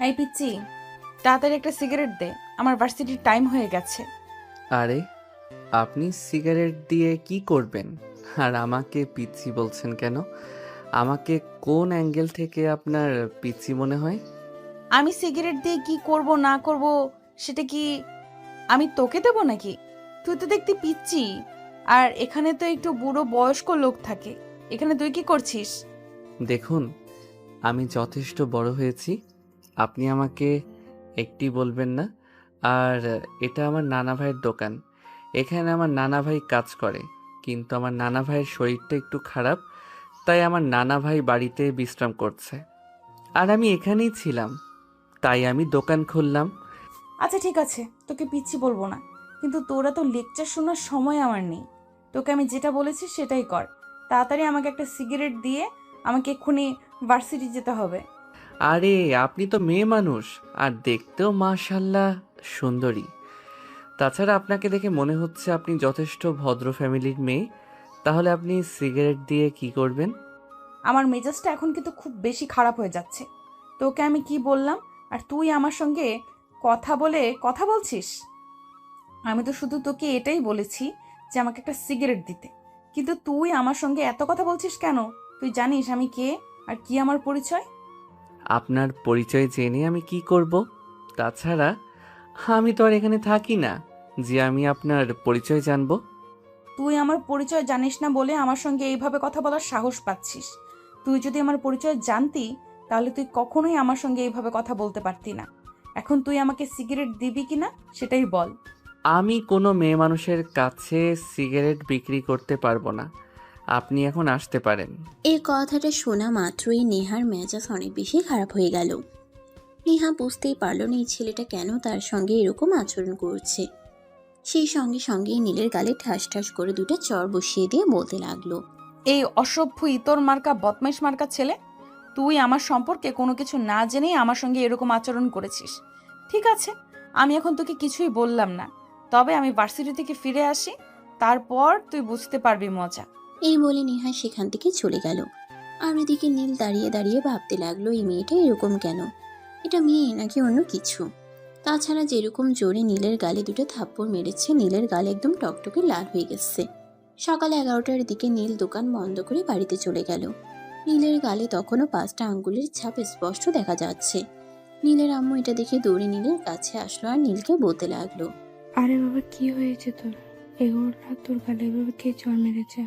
এই পিচ্চি, তাড়াতাড়ি একটা সিগারেট দে, আমার ভার্সিটির টাইম হয়ে গেছে। আরে, আপনি সিগারেট দিয়ে কি করবেন? আর আমাকে পিচ্ছি বলছেন কেন? আমাকে কোন অ্যাঙ্গেল থেকে আপনার পিচ্ছি মনে হয়? আমি সিগারেট দিয়ে কি করব না করব সেটা কি আমি তোকে দেবো নাকি? তুই তো দেখতে পিচ্চি, আর এখানে তো একটু বুড়ো বয়স্ক লোক থাকে। এখানে তুই কি করছিস? দেখুন, আমি যথেষ্ট বড় হয়েছি। আপনি আমাকে একটি বলবেন না। আর এটা আমার নানা ভাইয়ের দোকান। এখানে আমার নানা ভাই কাজ করে, কিন্তু আমার নানা ভাইয়ের শরীরটা একটু খারাপ, তাই আমার নানা ভাই বাড়িতে বিশ্রাম করছে। আর আমি এখানেই ছিলাম, তাই আমি দোকান খুললাম। আচ্ছা ঠিক আছে, তোকে পিচ্চি বলবো না, কিন্তু তোরা তো লেকচার শোনার সময় আমার নেই। তোকে আমি যেটা বলেছি সেটাই কর। তাড়াতাড়ি আমাকে একটা সিগারেট দিয়ে আমাকে এক্ষুনি ভার্সিটি যেতে হবে। আরে, আপনি তো মেয়ে মানুষ, আর দেখতেও মাশাল্লাহ সুন্দরী। তাছাড়া আপনাকে দেখে মনে হচ্ছে আপনি যথেষ্ট ভদ্র ফ্যামিলির মেয়ে। তাহলে আপনি সিগারেট দিয়ে কি করবেন? আমার মেজাজটা এখন কিন্তু খুব বেশি খারাপ হয়ে যাচ্ছে। তোকে আমি কি বললাম, আর তুই আমার সঙ্গে কথা বলে কথা বলছিস? আমি তো শুধু তোকে এটাই বলেছি যে আমাকে একটা সিগারেট দিতে, কিন্তু তুই আমার সঙ্গে এত কথা বলছিস কেন? তুই জানিস আমি কে আর কি আমার পরিচয়? আপনার পরিচয় জেনে আমি কি করব? তাছাড়া আমি তো আর এখানে থাকি না যে আমি আপনার পরিচয় জানবো। তুই আমার পরিচয় জানিস না বলে আমার সঙ্গে এইভাবে কথা বলার সাহস পাচ্ছিস। তুই যদি আমার পরিচয় জানতি, তাহলে তুই কখনোই আমার সঙ্গে এইভাবে কথা বলতে পারতি না। এখন তুই আমাকে সিগারেট দিবি কিনা সেটাই বল। আমি কোনো মেয়ে মানুষের কাছে সিগারেট বিক্রি করতে পারবো না। আপনি এখন আসতে পারেন। এই কথাটা শোনা মাত্রই নেহার মেজাজ অনেক বেশি খারাপ হয়ে গেল। নেহা বুঝতেই পারল না এই ছেলেটা কেন তার সঙ্গে এরকম আচরণ করছে। সেই সঙ্গে সঙ্গেই নীলের গালে ঠাস ঠাস করে দুটো চড় বসিয়ে দিয়ে বলতে লাগলো। এই অসভ্য ইতর মার্কা বদমাইশ মার্কা ছেলে, তুই আমার সম্পর্কে কোনো কিছু না জেনেই আমার সঙ্গে এরকম আচরণ করেছিস। ঠিক আছে, আমি এখন তোকে কিছুই বললাম না, তবে আমি ভার্সিটি থেকে ফিরে আসি, তারপর তুই বুঝতে পারবি মজা। এই বলে নেহা সেখান থেকে চলে গেল। আর ওইদিকে নীল দাঁড়িয়ে দাঁড়িয়ে ভাবতে লাগলো এই মেয়েটা এরকম কেন, এটা মেয়ে নাকি অন্য কিছু। তাছাড়া যেরকম জোরে নীলের গালে দুটো থাপ্পড় মেরেছে, নীলের গালে একদম টকটকে লাল হয়ে গেছে। সকাল 11টার দিকে নীল দোকান বন্ধ করে বাড়িতে চলে গেল। নীলের গালে তখনও 5টা আঙ্গুলের ছাপ স্পষ্ট দেখা যাচ্ছে। নীলের আম্মু এটা দেখে দৌড়ে নীলের কাছে আসলো আর নীলকে বলতে লাগলো। আরে বাবা, কি হয়েছে তোর? এগুলো তোর গালে এভাবে কে চড় মেরেছে?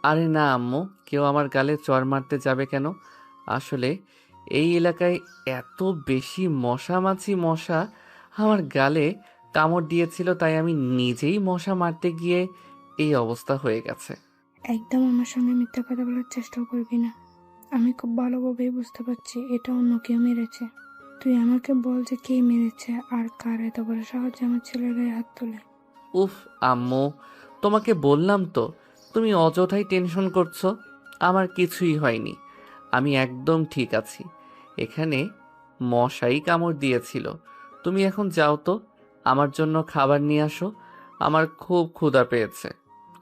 আরে না আম্মু, কেউ আমার গালে চড় মারতে যাবে কেন? আসলে এই এলাকায় এত বেশি মশা আমার গালে কামড় দিয়েছিল, তাই আমি নিজেই মশা মারতে গিয়ে এই অবস্থা হয়ে গেছে। একদম আমার সঙ্গে মিথ্যা কথা বলার চেষ্টাও করবি না। আমি খুব ভালোভাবেই বুঝতে পারছি এটা অন্য কেউ মেরেছে। তুই আমাকে বল যে কে মেরেছে আর কার এত বড় সাহস যে আমার ছেলের গায়ে হাত তোলে। উফ আম্মু, তোমাকে বললাম তো, তুমি অযথাই টেনশন করছো। আমার কিছুই হয়নি, আমি একদম ঠিক আছি। এখানে মশাই কামড় দিয়েছিল। তুমি এখন যাও তো, আমার জন্য খাবার নিয়ে আসো। আমার খুব ক্ষুধা পেয়েছে,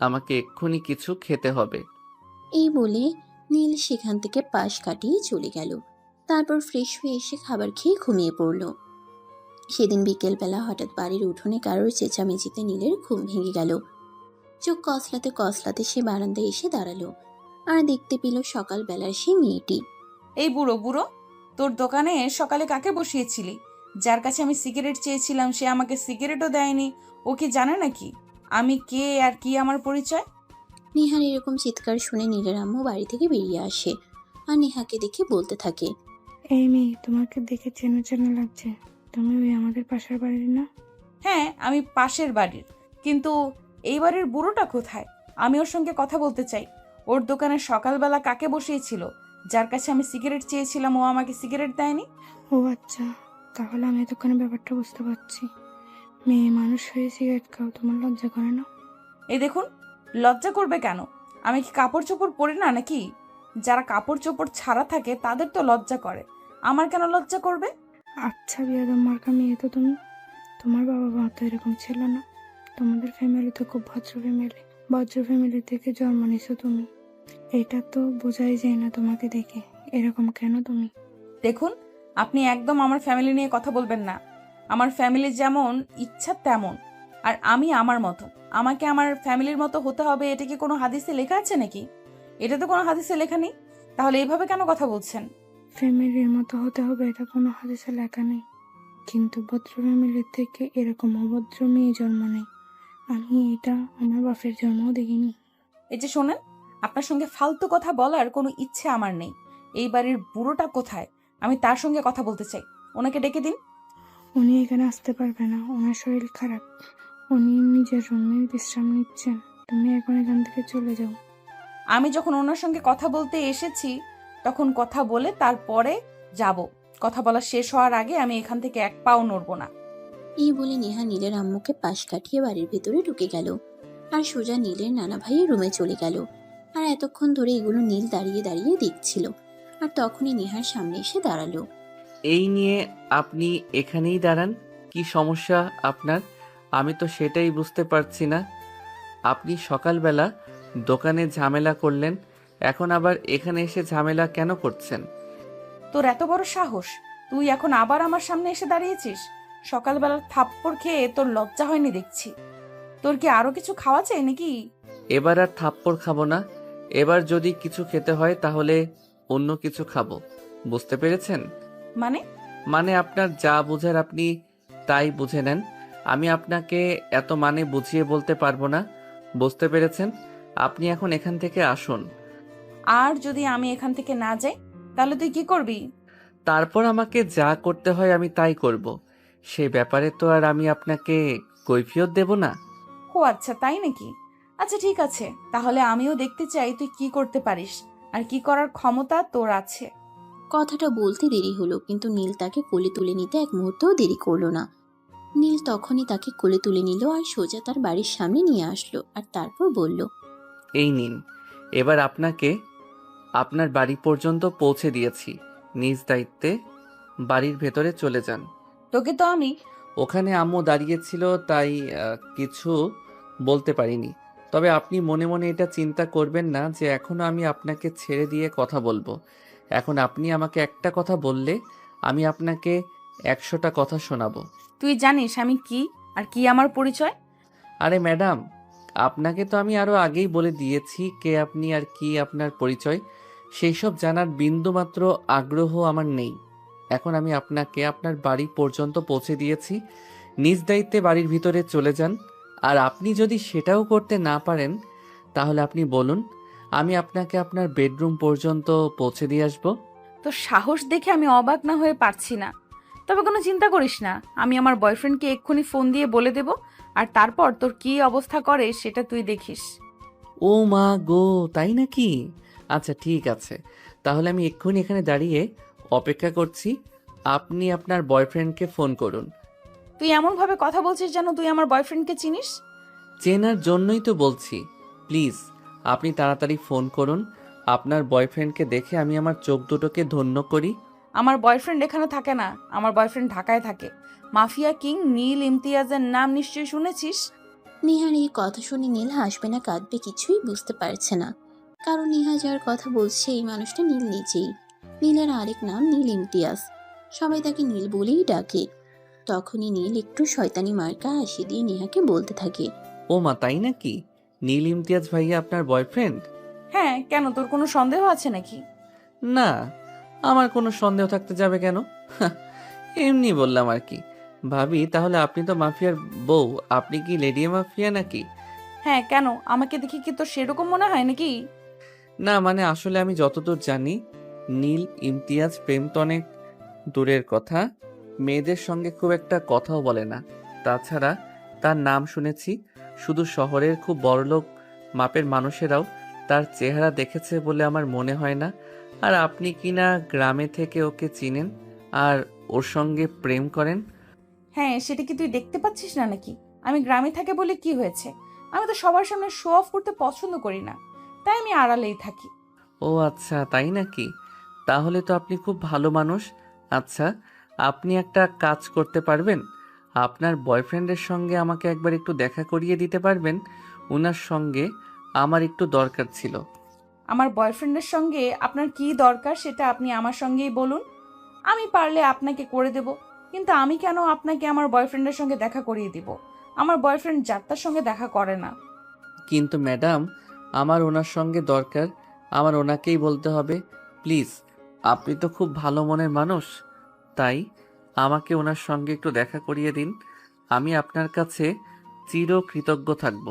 আমাকে এক্ষুনি কিছু খেতে হবে। এই বলে নীল সেখান থেকে পাশ কাটিয়ে চলে গেল। তারপর ফ্রেশ হয়ে এসে খাবার খেয়ে ঘুমিয়ে পড়ল। সেদিন বিকেলবেলা হঠাৎ বাড়ির উঠোনে কারোর চেঁচামেচিতে নীলের ঘুম ভেঙে গেল। চোখ কসলাতে কসলাতে সে বারান্দায় এসে দাঁড়ালো আর দেখতে পেল সকালবেলার সেই মেয়েটি। এই বুড়ো বুড়ো, তোর দোকানে সকালে কাকে বসিয়েছিলি? যার কাছে আমি সিগারেট চেয়েছিলাম সে আমাকে সিগারেটও দেয়নি। ও কি জানে নাকি আমি কে আর কি আমার পরিচয়? নেহার এরকম চিৎকার শুনে নীলের আম্মু বাড়ি থেকে বেরিয়ে আসে আর নেহাকে দেখে বলতে থাকে। এই মেয়ে, তোমাকে দেখে চেনা চেনা লাগছে। তুমি ওই আমাদের পাশের বাড়ির না? হ্যাঁ, আমি পাশের বাড়ির, কিন্তু এই বাড়ির বুড়োটা কোথায়? আমি ওর সঙ্গে কথা বলতে চাই। ওর দোকানে সকালবেলা কাকে বসিয়েছিল? যার কাছে আমি সিগারেট চেয়েছিলাম ও আমাকে সিগারেট দেয়নি। ও আচ্ছা, তাহলে আমি এতক্ষণে ব্যাপারটা বুঝতে পারছি। মেয়ে মানুষ হয়ে সিগারেট খাও, তোমার লজ্জা করে না? এই দেখুন, লজ্জা করবে কেন? আমি কি কাপড় চোপড় পরি না নাকি? যারা কাপড় চোপড় ছাড়া থাকে তাদের তো লজ্জা করে, আমার কেন লজ্জা করবে? আচ্ছা বিয়াদব মার্কা মেয়ে তো তুমি। তোমার বাবা মা তো এরকম ছিল না। তোমাদের ফ্যামিলি তো খুব ভদ্র ফ্যামিলি। ভদ্র ফ্যামিলি থেকে জন্ম নিছো তুমি। এটা তো বোঝাই যায় না তোমাকে দেখে। এরকম কেন তুমি? দেখুন, আপনি একদম আমার ফ্যামিলি নিয়ে কথা বলবেন না। আমার ফ্যামিলি যেমন ইচ্ছা তেমন, আর আমি আমার মতো। আমাকে আমার ফ্যামিলির মতো হতে হবে, এটা কি কোনো হাদিসে লেখা আছে নাকি? এটা তো কোনো হাদিসে লেখা নেই। তাহলে এইভাবে কেন কথা বলছেন? ফ্যামিলির মতো হতে হবে এটা কোনো হাদিসে লেখা নেই, কিন্তু ভদ্র ফ্যামিলির থেকে এরকম অভদ্র মেয়ে জন্ম নেই। আমি এটা আমার বাপের জন্মও দেখিনি। এই যে শোনেন, আপনার সঙ্গে ফালতু কথা বলার কোনো ইচ্ছে আমার নেই। এই বাড়ির বুড়োটা কোথায়? আমি তার সঙ্গে কথা বলতে চাই। ওনাকে ডেকে দিন। উনি এখানে আসতে পারবে না, ওনার শরীর খারাপ। উনি নিজের রুমে বিশ্রাম নিচ্ছেন। তুমি এখন এখান থেকে চলে যাও। আমি যখন ওনার সঙ্গে কথা বলতে এসেছি তখন কথা বলে তারপরে যাব। কথা বলা শেষ হওয়ার আগে আমি এখান থেকে এক পাও নড়ব না। এই বলে নেহা নীলের আম্মুকে পাশ কাটিয়ে বাড়ির ভেতরে ঢুকে গেল আর সোজা নীলের নানা ভাইয়ের রুমে চলে গেল। আর এতক্ষণ ধরে এগুলো নীল দাঁড়িয়ে দাঁড়িয়ে দেখছিল। আর তখনই নেহার সামনে এসে দাঁড়ালো। এই নিয়ে আপনি এখানেই দাঁড়ান, কি সমস্যা আপনার? আমি তো সেটাই বুঝতে পারছি না। আপনি সকালবেলা দোকানে ঝামেলা করলেন, এখন আবার এখানে এসে ঝামেলা কেন করছেন? তোর এত বড় সাহস, তুই এখন আবার আমার সামনে এসে দাঁড়িয়েছিস? সকালবেলার থাপ্পড় খেয়ে তোর লজ্জা হয়নি দেখছি। তোর কি আরো কিছু খাওয়া চাই নাকি? এবার আর থাপ্পড় খাবো না। এবার যদি কিছু খেতে হয় তাহলে অন্য কিছু খাবো, বুঝতে পেরেছেন? মানে? মানে আপনার যা বোঝার আপনি তাই বুঝে নেন। আমি আপনাকে এত মানে বুঝিয়ে বলতে পারবো না, বুঝতে পেরেছেন? আপনি এখন এখান থেকে আসুন। আর যদি আমি এখান থেকে না যাই তাহলে তুই কি করবি? তারপর আমাকে যা করতে হয় আমি তাই করব। সেই ব্যাপারে তো আর আমি আপনাকে কৈফিয়ত দেব না। ও আচ্ছা, তাই নাকি? আচ্ছা ঠিক আছে, তাহলে আমিও দেখতে চাই তুই কি করতে পারিস আর কি করার ক্ষমতা তোর আছে। কথাটা বলতে দেরি হলো, কিন্তু নীল তাকে কোলে তুলে নিতে এক মুহূর্তও দেরি করলো না। নীল তখনই তাকে কোলে তুলে নিল আর সোজা তার বাড়ির সামনে নিয়ে আসলো। আর তারপর বলল, এই নিন, এবার আপনাকে আপনার বাড়ি পর্যন্ত পৌঁছে দিয়েছি। নিজ দায়িত্বে বাড়ির ভেতরে চলে যান। তোকে তো আমি ওখানে আম্মু দাঁড়িয়েছিল তাই কিছু বলতে পারিনি। তবে আপনি মনে মনে এটা চিন্তা করবেন না যে এখনো আমি আপনাকে ছেড়ে দিয়ে কথা বলবো। এখন আপনি আমাকে একটা কথা বললে আমি আপনাকে 100টা কথা শোনাবো। তুই জানিস আমি কি আর কি আমার পরিচয়? আরে ম্যাডাম, আপনাকে তো আমি আরো আগেই বলে দিয়েছি কে আপনি আর কি আপনার পরিচয়। সেই সব জানার বিন্দুমাত্র আগ্রহ আমার নেই। এখন আমি আপনাকে আপনার বাড়ি পর্যন্ত পৌঁছে দিয়েছি। নিজ দায়িত্বে বাড়ির ভিতরে চলে যান। আর আপনি যদি সেটাও করতে না পারেন তাহলে আপনি বলুন, আমি আপনাকে আপনার বেডরুম পর্যন্ত পৌঁছে দিয়ে আসবো। তোর সাহস দেখে আমি অবাক না হয়ে পারছি না। তবে কোনো চিন্তা করিস না, আমি আমার বয়ফ্রেন্ডকে এক্ষুনি ফোন দিয়ে বলে দেব, আর তারপর তোর কি অবস্থা করে সেটা তুই দেখিস। ও মা গো, তাই নাকি? আচ্ছা ঠিক আছে, তাহলে আমি এক্ষুনি এখানে দাঁড়িয়ে অপেক্ষা করছি। আপনি আপনার বয়ফ্রেন্ডকে ফোন করুন। তুই এমনভাবে কথা বলছিস যেন তুই আমার বয়ফ্রেন্ডকে চিনিস। চেনার জন্যই তো বলছি। প্লিজ আপনি তাড়াতাড়ি ফোন করুন। আপনার বয়ফ্রেন্ডকে দেখে আমি আমার চোখ দুটোকে ধন্য করি। আমার বয়ফ্রেন্ড এখানে থাকে না, আমার বয়ফ্রেন্ড ঢাকায় থাকে। মাফিয়া কিং নীল ইমতিয়াজের নাম নিশ্চয়ই শুনেছিস। নেহার এই কথা শুনে নীল হাসবে না কাঁদবে কিছুই বুঝতে পারছে না। কারণ নেহা যার কথা বলছে এই মানুষটা নীল নিজেই। নীলের আরেক নাম নীল ইমতিয়াজ। সবাই তাকে নীল বলেই ডাকে। তখনই নীল একটু শয়তানি মার্কা হাসি দিয়ে নেহাকে বলতে থাকে, ও মা, তাই নাকি? নীল ইমতিয়াজ ভাইয়া আপনার বয়ফ্রেন্ড? হ্যাঁ, কেন তোর কোনো সন্দেহ আছে নাকি? না, আমার কোনো সন্দেহ থাকতে যাবে কেন? হাহ, এমনি বললাম আর কি। ভাবি, তাহলে আপনি তো মাফিয়ার বউ, আপনি কি লেডি মাফিয়া নাকি? হ্যাঁ, কেন? আমাকে দেখে কি তোর সেরকম মনে হয় নাকি? না মানে আসলে আমি যতদূর জানি নীল ইমতিয়াজ প্রেম তো অনেক দূরের কথা, মেয়েদের সঙ্গে খুব একটা কথাও বলে না। তাছাড়া তার নাম শুনেছি শুধু শহরের খুব বড়লোক মাপের মানুষেরাও তার চেহারা দেখেছে বলে আমার মনে হয় না। আর আপনি কিনা গ্রামে থেকে ওকে চিনেন আর ওর সঙ্গে প্রেম করেন? হ্যাঁ, সেটা কি তুই দেখতে পাচ্ছিস না নাকি? আমি গ্রামে থাকে বলে কি হয়েছে? আমি তো সবার সামনে শো অফ করতে পছন্দ করি না, তাই আমি আড়ালেই থাকি। ও আচ্ছা, তাই নাকি? তাহলে তো আপনি খুব ভালো মানুষ। আচ্ছা, আপনি একটা কাজ করতে পারবেন? আপনার বয়ফ্রেন্ডের সঙ্গে আমাকে একবার একটু দেখা করিয়ে দিতে পারবেন? ওনার সঙ্গে আমার একটু দরকার ছিল। আমার বয়ফ্রেন্ডের সঙ্গে আপনার কি দরকার সেটা আপনি আমার সঙ্গেই বলুন। আমি পারলে আপনাকে করে দেব, কিন্তু আমি কেন আপনাকে আমার বয়ফ্রেন্ডের সঙ্গে দেখা করিয়ে দিব? আমার বয়ফ্রেন্ড যাত্রার সঙ্গে দেখা করে না। কিন্তু ম্যাডাম, আমার ওনার সঙ্গে দরকার, আমার ওনাকেই বলতে হবে। প্লিজ, আপনি তো খুব ভালো মনের মানুষ, তাই আমাকে ওনার সঙ্গে একটু দেখা করিয়ে দিন। আমি আপনার কাছে চিরকৃতজ্ঞ থাকব।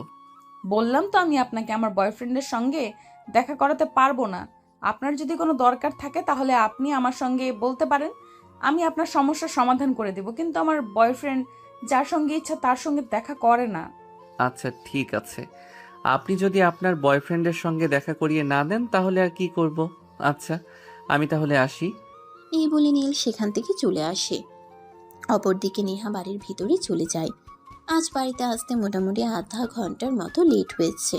বললাম তো আমি আপনাকে আমার বয়ফ্রেন্ডের সঙ্গে দেখা করাতে পারবো না। আপনার যদি কোনো দরকার থাকে তাহলে আপনি আমার সঙ্গে বলতে পারেন, আমি আপনার সমস্যার সমাধান করে দেব, কিন্তু আমার বয়ফ্রেন্ড যার সঙ্গে ইচ্ছা তার সঙ্গে দেখা করে না। আচ্ছা ঠিক আছে, আপনি যদি আপনার বয়ফ্রেন্ডের সঙ্গে দেখা করিয়ে না দেন তাহলে আর কি করব। আচ্ছা, আমি তাহলে আসি। এই বলে নীল সেখান থেকে চলে আসে। অপরদিকে নেহা বাড়ির ভিতরে চলে যায়। আজ বাড়িতে আসতে মোটামুটি আধা ঘন্টার মতো লেট হয়েছে।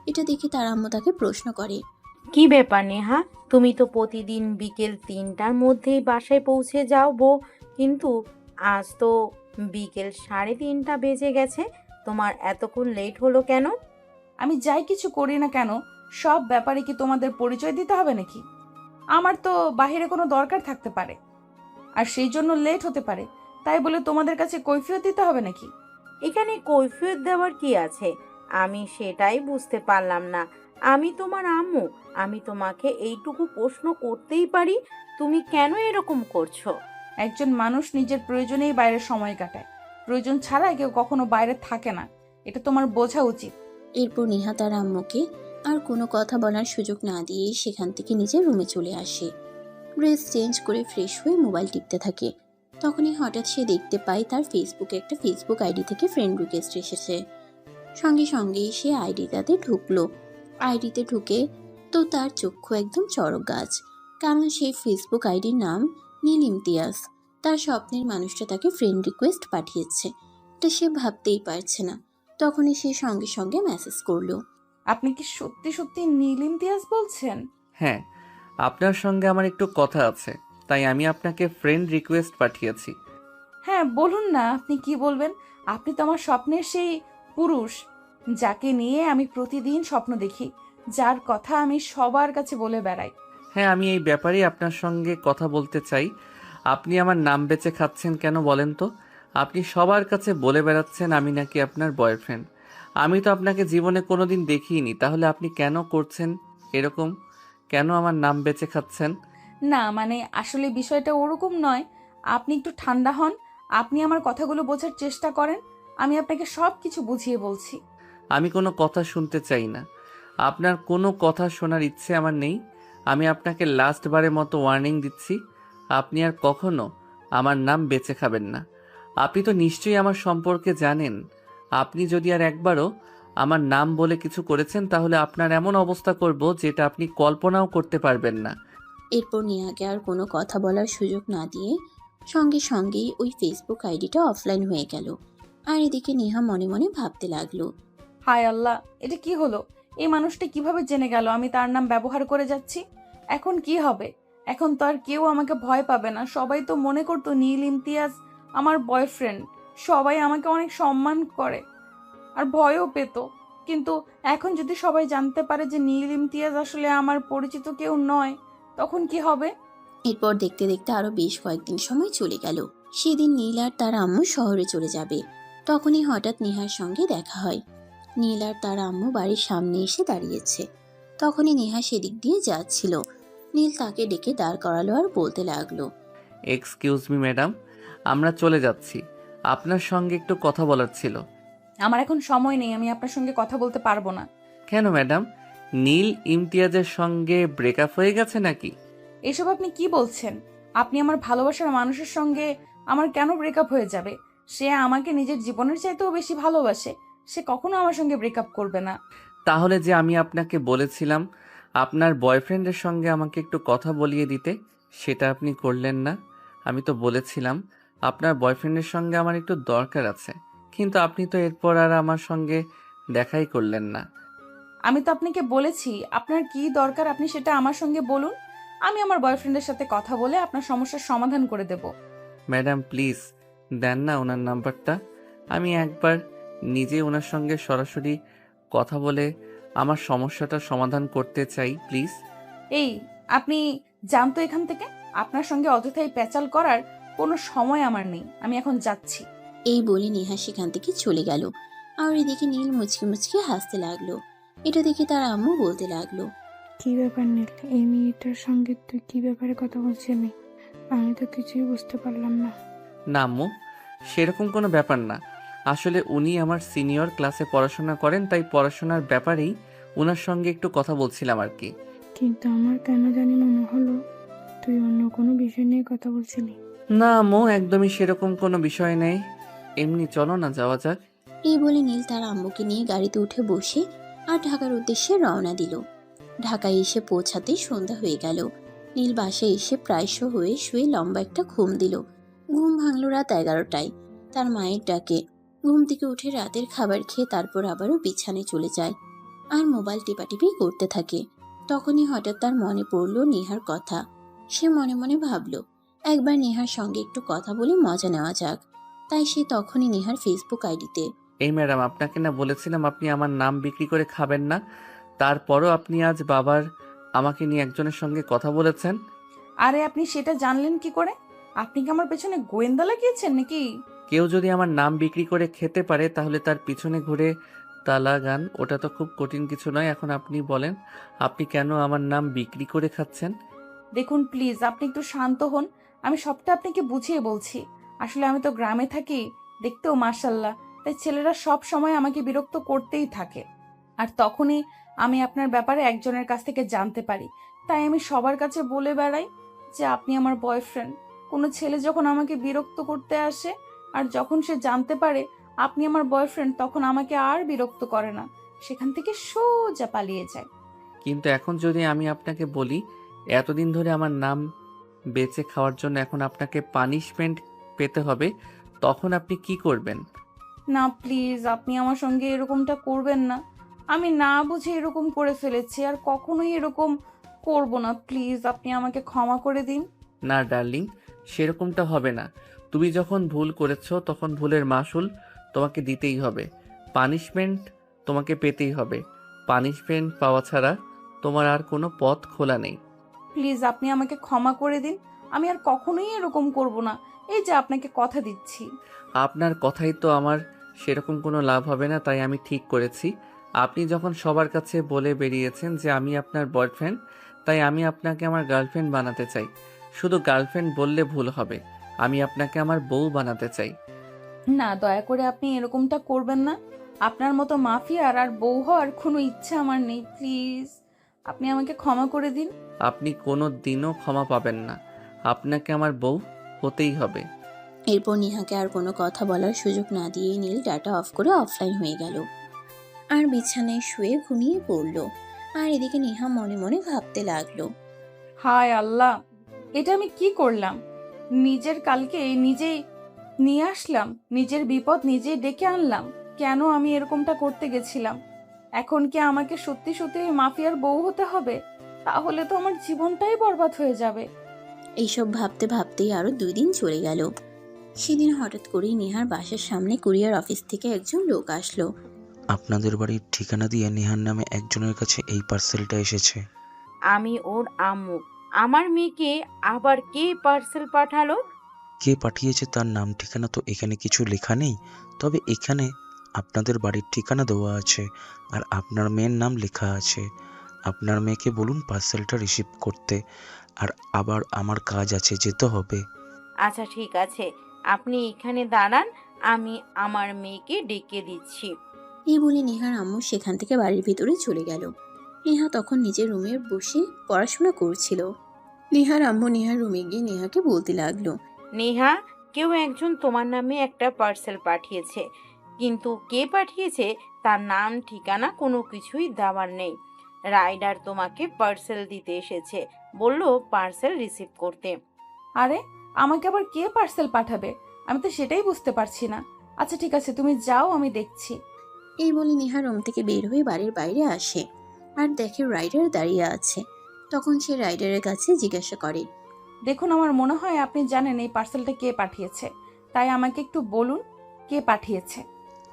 এটা দেখে তার আম্মু তাকে প্রশ্ন করে। কি ব্যাপার নেহা, তুমি তো প্রতিদিন বিকেল 3টার মধ্যেই বাসায় পৌঁছে যাও কিন্তু আজ তো বিকেল 3:30 বেজে গেছে, তোমার এতক্ষণ লেট হলো কেন? আমি যাই কিছু করি না কেন, সব ব্যাপারে কি তোমাদের পরিচয় দিতে হবে নাকি? আমার তো বাইরে কোনো দরকার থাকতে পারে, আর সেই জন্য লেট হতে পারে, তাই বলে তোমাদের কাছে কৈফিয়ত দিতে হবে নাকি? এখানে কৈফিয়ত দেওয়ার কি আছে? আমি সেটাই বুঝতে পারলাম না। আমি তোমার আম্মু, আমি তোমাকে এইটুকু প্রশ্ন করতেই পারি, তুমি কেন এরকম করছো? একজন মানুষ নিজের প্রয়োজনেই বাইরে সময় কাটায়, প্রয়োজন ছাড়া কেউ কখনো বাইরে থাকে না, এটা তোমার বোঝা উচিত। এরপর নেহা তার আম্মুকে আর কোনো কথা বলার সুযোগ না দিয়ে সেখান থেকে নিজের রুমে চলে আসে। ড্রেস চেঞ্জ করে ফ্রেশ হয়ে মোবাইল টিপতে থাকে। তখনই হঠাৎ সে দেখতে পায় তার ফেসবুকে একটা ফেসবুক আইডি থেকে ফ্রেন্ড রিকোয়েস্ট এসেছে। সঙ্গে সঙ্গেই সে আইডিটাতে ঢুকলো। আইডিতে ঢুকে তো তার চক্ষু একদম চড়ক গাছ, কারণ সেই ফেসবুক আইডির নাম নীল ইমতিয়াজ। তার স্বপ্নের মানুষটা তাকে ফ্রেন্ড রিকোয়েস্ট পাঠিয়েছে, এটা সে ভাবতেই পারছে না। তখনই সে সঙ্গে সঙ্গে মেসেজ করলো। আপনি কি সত্যি সত্যি নীল ইমতিয়াজ বলছেন? হ্যাঁ, আপনার সঙ্গে আমার একটু কথা আছে, তাই আমি আপনাকে ফ্রেন্ড রিকোয়েস্ট পাঠিয়েছি। হ্যাঁ বলুন না, আপনি কি বলবেন? আপনি তো আমার স্বপ্নের সেই পুরুষ, যাকে নিয়ে আমি প্রতিদিন স্বপ্ন দেখি, যার কথা আমি সবার কাছে বলে বেড়াই। হ্যাঁ, আমি এই ব্যাপারেই আপনার সঙ্গে কথা বলতে চাই। আপনি আমার নাম বেচে খাচ্ছেন কেন বলেন তো? আপনি সবার কাছে বলে বেড়াচ্ছেন আমি নাকি আপনার বয়ফ্রেন্ড। আমি তো আপনাকে জীবনে কোনোদিন দেখিনি, তাহলে আপনি কেন করছেন এরকম? কেন আমার নাম বেচে খাচ্ছেন? না মানে আসলে বিষয়টা ওরকম নয়, আপনি একটু ঠান্ডা হন, আপনি আমার কথাগুলো বোঝার চেষ্টা করেন, আমি আপনাকে সব কিছু বুঝিয়ে বলছি। আমি কোনো কথা শুনতে চাই না। আপনার কোনো কথা শোনার ইচ্ছে আমার নেই। আমি আপনাকে লাস্ট বারের মতো ওয়ার্নিং দিচ্ছি, আপনি আর কখনো আমার নাম বেচে খাবেন না। আপনি তো নিশ্চয়ই আমার সম্পর্কে জানেন। আপনি যদি আর একবারও আমার নাম বলে কিছু করেছেন তাহলে আপনার এমন অবস্থা করব যেটা আপনি কল্পনাও করতে পারবেন না। এরপর নেহাকে আর কোনো কথা বলার সুযোগ না দিয়ে সঙ্গে সঙ্গেই ওই ফেসবুক আইডিটা অফলাইন হয়ে গেল। আর এদিকে নেহা মনে মনে ভাবতে লাগলো। হায় আল্লাহ, এটা কি হলো? এই মানুষটা কিভাবে জেনে গেল আমি তার নাম ব্যবহার করে যাচ্ছি? এখন কি হবে? এখন তো আর কেউ আমাকে ভয় পাবে না, সবাই তো মনে করতো নীল ইমতিয়াজ আমার বয়ফ্রেন্ড, সবাই আমাকে অনেক সম্মান করে আর ভয়ও পেত। কিন্তু এখন যদি সবাই জানতে পারে যে নীল ইমতিয়াজ আসলে আমার পরিচিত কেউ নয়, তখন কি হবে? এরপর দেখতে দেখতে আরো বেশ কয়েকদিন সময় চলে গেল। সেদিন নীল আর তার আম্মু শহরে চলে যাবে। তখনই হঠাৎ নেহার সঙ্গে দেখা হয়। নীল আর তার আম্মু বাড়ির সামনে এসে দাঁড়িয়েছে। তখনই নেহা সেদিক দিয়ে যাচ্ছিল। নীল তাকে ডেকে দাঁড় করালো আর বলতে লাগলো। এক্সকিউজ মি ম্যাডাম, আমরা চলে যাচ্ছি। আপনার সঙ্গে একটু কথা বলার ছিল। আমার এখন সময় নেই, আমি আপনার সঙ্গে কথা বলতে পারবো না। কেন ম্যাডাম, নীল ইমতিয়াজের সঙ্গে ব্রেকআপ হয়ে গেছে নাকি? এসব আপনি কি বলছেন? আপনি আমার ভালোবাসার মানুষের সঙ্গে আমার কেন ব্রেকআপ হয়ে যাবে? সে আমাকে নিজের জীবনের চাইতেও বেশি ভালোবাসে, সে কখনো আমার সঙ্গে ব্রেকআপ করবে না। তাহলে যে আমি আপনাকে বলেছিলাম আপনার বয়ফ্রেন্ডের সঙ্গে আমাকে একটু কথা বলিয়ে দিতে, সেটা আপনি করলেন না। আমি তো বলেছিলাম আপনার বয়ফ্রেন্ডের সঙ্গে আমার একটু দরকার আছে, কিন্তু আপনি তো এরপর আর আমার সঙ্গে দেখাই করলেন না। আমি তো আপনাকে বলেছি আপনার কি দরকার আপনি সেটা আমার সঙ্গে বলুন, আমি আমার বয়ফ্রেন্ডের সাথে কথা বলে আপনার সমস্যার সমাধান করে দেব। ম্যাডাম প্লিজ দেন না ওনার নাম্বারটা। আমি একবার নিজে ওনার সঙ্গে সরাসরি কথা বলে আমার সমস্যাটার সমাধান করতে চাই প্লিজ। এই, আপনি জানতো এখান থেকে। আপনার সঙ্গে অযথাই প্যাচাল করার কোনো সময় আমার নেই, আমি এখন যাচ্ছি। এই বলে নেহা সেখান থেকে চলে গেল। আর এদিকে নীল মুচকি মুচকি হাসতে লাগলো। এটা দেখে তার আম্মু বলতে লাগলো, কি ব্যাপার নীল, এই মেয়েটার সঙ্গে তুই কি ব্যাপারে কথা বলছিলি? আমি তো কিছুই বুঝতে পারলাম না। না আম্মু, সেরকম কোনো ব্যাপার না। আসলে উনি আমার সিনিয়র, ক্লাসে পড়াশোনা করেন, তাই পড়াশোনার ব্যাপারেই ওনার সঙ্গে একটু কথা বলছিলাম আর কি। কিন্তু আমার কেন জানি মনে হলো তুই অন্য কোনো বিষয় নিয়ে কথা বলছিলি। না আম্মু, একদমই সেরকম কোনো বিষয় নেই। এমনি চলো না যাওয়া যাক। এই বলে নীল তার আম্মুকে নিয়ে গাড়িতে উঠে বসে আর ঢাকার উদ্দেশ্যে রওনা দিল। ঢাকায় এসে পৌঁছাতেই সন্ধ্যা হয়ে গেল। নীল বাসায় এসে প্রায়শ হয়ে শুয়ে লম্বা একটা ঘুম দিল। ঘুম ভাঙল রাত 11টায় তার মায়ের ডাকে। ঘুম থেকে উঠে রাতের খাবার খেয়ে তারপর আবারও বিছানায় চলে যায় আর মোবাইল টিপাটিপি করতে থাকে। তখনই হঠাৎ তার মনে পড়ল নেহার কথা। সে মনে মনে ভাবল, একবার নেহার সঙ্গে একটু কথা বলে মজা নেওয়া যাক। তাই সে তখনই নেহার ফেসবুক আইডিতে, এই ম্যাডাম, আপনাকে না বলেছিলাম আপনি আমার নাম বিক্রি করে খাবেন না? তারপরও আপনি আজ বাবার আমাকে নিয়ে একজনের সঙ্গে কথা বলেছেন। আরে আপনি সেটা জানলেন কি করে? আপনি কি আমার পেছনে গোয়েন্দা লাগিয়েছেন নাকি? কেউ যদি আমার নাম বিক্রি করে খেতে পারে তাহলে তার পিছনে ঘুরে তালা গান, ওটা তো খুব কঠিন কিছু নয়। এখন আপনি বলেন, আপনি কেন আমার নাম বিক্রি করে খাচ্ছেন? দেখুন প্লিজ, আপনি একটু শান্ত হন। আমি সবটা আপনাকে বুঝিয়ে বলছি। আসলে আমি তো গ্রামে থাকি, দেখতেও মাশাল্লাহ, তাই ছেলেরা সব সময় আমাকে বিরক্ত করতেই থাকে। আর তখনই আমি আপনার ব্যাপারে একজনের কাছ থেকে জানতে পারি, তাই আমি সবার কাছে বলে বেড়াই যে আপনি আমার বয়ফ্রেন্ড। কোনো ছেলে যখন আমাকে বিরক্ত করতে আসে আর যখন সে জানতে পারে আপনি আমার বয়ফ্রেন্ড, তখন আমাকে আর বিরক্ত করে না, সেখান থেকে সোজা পালিয়ে যায়। কিন্তু এখন যদি আমি আপনাকে বলি এতদিন ধরে আমার নাম বেঁচে খাওয়ার জন্য এখন আপনাকে পানিশমেন্ট পেতে হবে, তখন আপনি কি করবেন? না প্লিজ, আপনি আমার সঙ্গে এরকমটা করবেন না। আমি না বুঝে এরকম করে ফেলেছি, আর কখনোই এরকম করব না। প্লিজ আপনি আমাকে ক্ষমা করে দিন। না ডার্লিং, সেরকমটা হবে না। তুমি যখন ভুল করেছো তখন ভুলের মাসুল তোমাকে দিতেই হবে। পানিশমেন্ট তোমাকে পেতেই হবে। পানিশমেন্ট পাওয়া ছাড়া তোমার আর কোনো পথ খোলা নেই। প্লিজ আপনি আমাকে ক্ষমা করে দিন। আমি আর কখনোই এরকম করব না, এই যে আপনাকে কথা দিচ্ছি। আপনার কথাই তো আমার সেরকম কোনো লাভ হবে না, তাই আমি ঠিক করেছি। আপনি যখন সবার কাছে বলে বেরিয়েছেন যে আমি আপনার বয়ফ্রেন্ড, তাই আমি আপনাকে আমার গার্লফ্রেন্ড বানাতে চাই। শুধু গার্লফ্রেন্ড বললে ভুল হবে, আমি আপনাকে আমার বউ বানাতে চাই। না, দয়া করে আপনি এরকমটা করবেন না। আপনার মতো মাফিয়ার আর বউ হওয়ার কোনো ইচ্ছা আমার নেই। প্লিজ আপনি আমাকে ক্ষমা করে দিন। আপনি কোনো দিনও ক্ষমা পাবেন না, আপনাকে আমার বউ হতেই হবে। এরপর নেহাকে আর কোনো কথা বলার সুযোগ না দিয়ে নীল ডাটা অফ করে অফলাইন হয়ে গেল আর বিছানায় শুয়ে ঘুমিয়ে পড়ল। আর এদিকে নেহা মনে মনে ভাবতে লাগলো, হায় আল্লাহ, এটা আমি কি করলাম? নিজের কালকে নিজেই নিয়ে আসলাম, নিজের বিপদ নিজেই ডেকে আনলাম। কেন আমি এরকমটা করতে গেছিলাম? এখন কি আমাকে সত্যি সত্যি ওই মাফিয়ার বউ হতে হবে? তাহলে তো আমার জীবনটাই বরবাদ হয়ে যাবে। এইসব ভাবতে ভাবতেই আরো 2 দিন চলে গেল। সেদিন হঠাৎ করেই নেহার বাসার সামনে কুরিয়ার অফিস থেকে একজন লোক আসলো। আপনাদের বাড়ির ঠিকানা দিয়ে নেহার নামে একজনের কাছে এই পার্সেলটা এসেছে। আমি ওর আম্মু। আমার মেয়েকে আবার কে পার্সেল পাঠালো? কে পাঠিয়েছে তার নাম ঠিকানা তো এখানে কিছু লেখা নেই, তবে এখানে আপনাদের বাড়ির ঠিকানা দেওয়া আছে আর আপনার মেয়ের নাম লেখা আছে। আপনার মেয়েকে বলুন পার্সেলটা রিসিভ করতে, আর আবার আমার কাজ আছে, যেতে হবে। আচ্ছা ঠিক আছে, আপনি এখানে দাঁড়ান, আমি আমার মেয়েকে ডেকে দিচ্ছি। এই বলে নেহার আম্মু সেখান থেকে বাড়ির ভিতরে চলে গেল। নেহা তখন নিজের রুমে বসে পড়াশোনা করছিল। নেহার আম্মু নেহার রুমে গিয়ে নেহাকে বলতে লাগলো, নেহা, কেউ একজন তোমার নামে একটা পার্সেল পাঠিয়েছে, কিন্তু কে পাঠিয়েছে তার নাম ঠিকানা কোনো কিছুই দেওয়ার নেই। রাইডার তোমাকে পার্সেল দিতে এসেছে, বললো পার্সেল রিসিভ করতে। আরে, আমাকে আবার কে পার্সেল পাঠাবে? আমি তো সেটাই বুঝতে পারছি না। আচ্ছা ঠিক আছে, তুমি যাও, আমি দেখছি। এই বলে নেহা রুম থেকে বের হয়ে বাড়ির বাইরে আসে আর দেখে রাইডার দাঁড়িয়ে আছে। তখন সে রাইডারের কাছে জিজ্ঞাসা করে, দেখুন, আমার মনে হয় আপনি জানেন এই পার্সেলটা কে পাঠিয়েছে, তাই আমাকে একটু বলুন কে পাঠিয়েছে।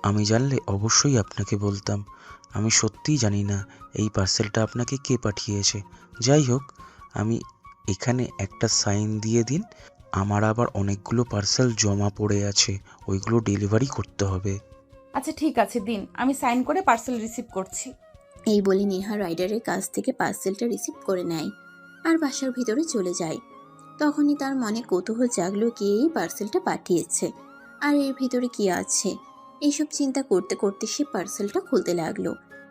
আমি জানলে অবশ্যই আপনাকে বলতাম। আমি সত্যিই জানি না এই পার্সেলটা আপনাকে কে পাঠিয়েছে। যাই হোক, আমি এখানে একটা সাইন দিয়ে দিন। আমার আবার অনেকগুলো পার্সেল জমা পড়ে আছে, ওইগুলো ডেলিভারি করতে হবে। আচ্ছা ঠিক আছে দিন, আমি সাইন করে পার্সেল রিসিভ করছি। এই বলে নেহা রাইডারের কাছ থেকে পার্সেলটা রিসিভ করে নেয় আর বাসার ভিতরে চলে যায়। তখনই তার মনে কৌতূহল জাগলো কে এই পার্সেলটা পাঠিয়েছে আর এর ভিতরে কি আছে। এইসব চিন্তা করতে করতে সে পার্সেলটা খুলতে লাগলো।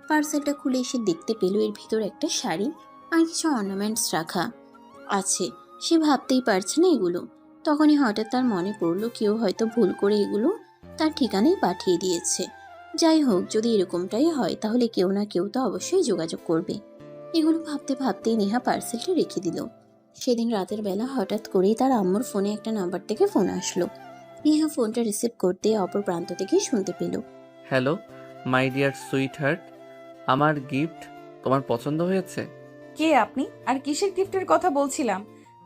পার্সেলটা খুলে সে দেখতে পেল এর ভিতর একটা শাড়ি আর কিছু অর্নামেন্টস রাখা আছে। সে ভাবতেই পারছে না এগুলো। তখনই হঠাৎ তার মনে পড়লো কেউ হয়তো ভুল করে এগুলো তার ঠিকানায় পাঠিয়ে দিয়েছে। যাই হোক, যদি এরকমটাই হয় তাহলে কেউ না কেউ তো অবশ্যই যোগাযোগ করবে। এগুলো ভাবতে ভাবতেই নেহা পার্সেলটা রেখে দিল। সেদিন রাতের বেলা হঠাৎ করেই তার আম্মুর ফোনে একটা নাম্বার থেকে ফোন আসলো। নেহা ফোনটা রিসিভ করতে অপর প্রান্ত থেকেই শুনতে পেল। Hello my dear sweet heart, আমার গিফট তোমার পছন্দ হয়েছে? কে আপনি আর কিসের গিফটের কথা বলছিলাম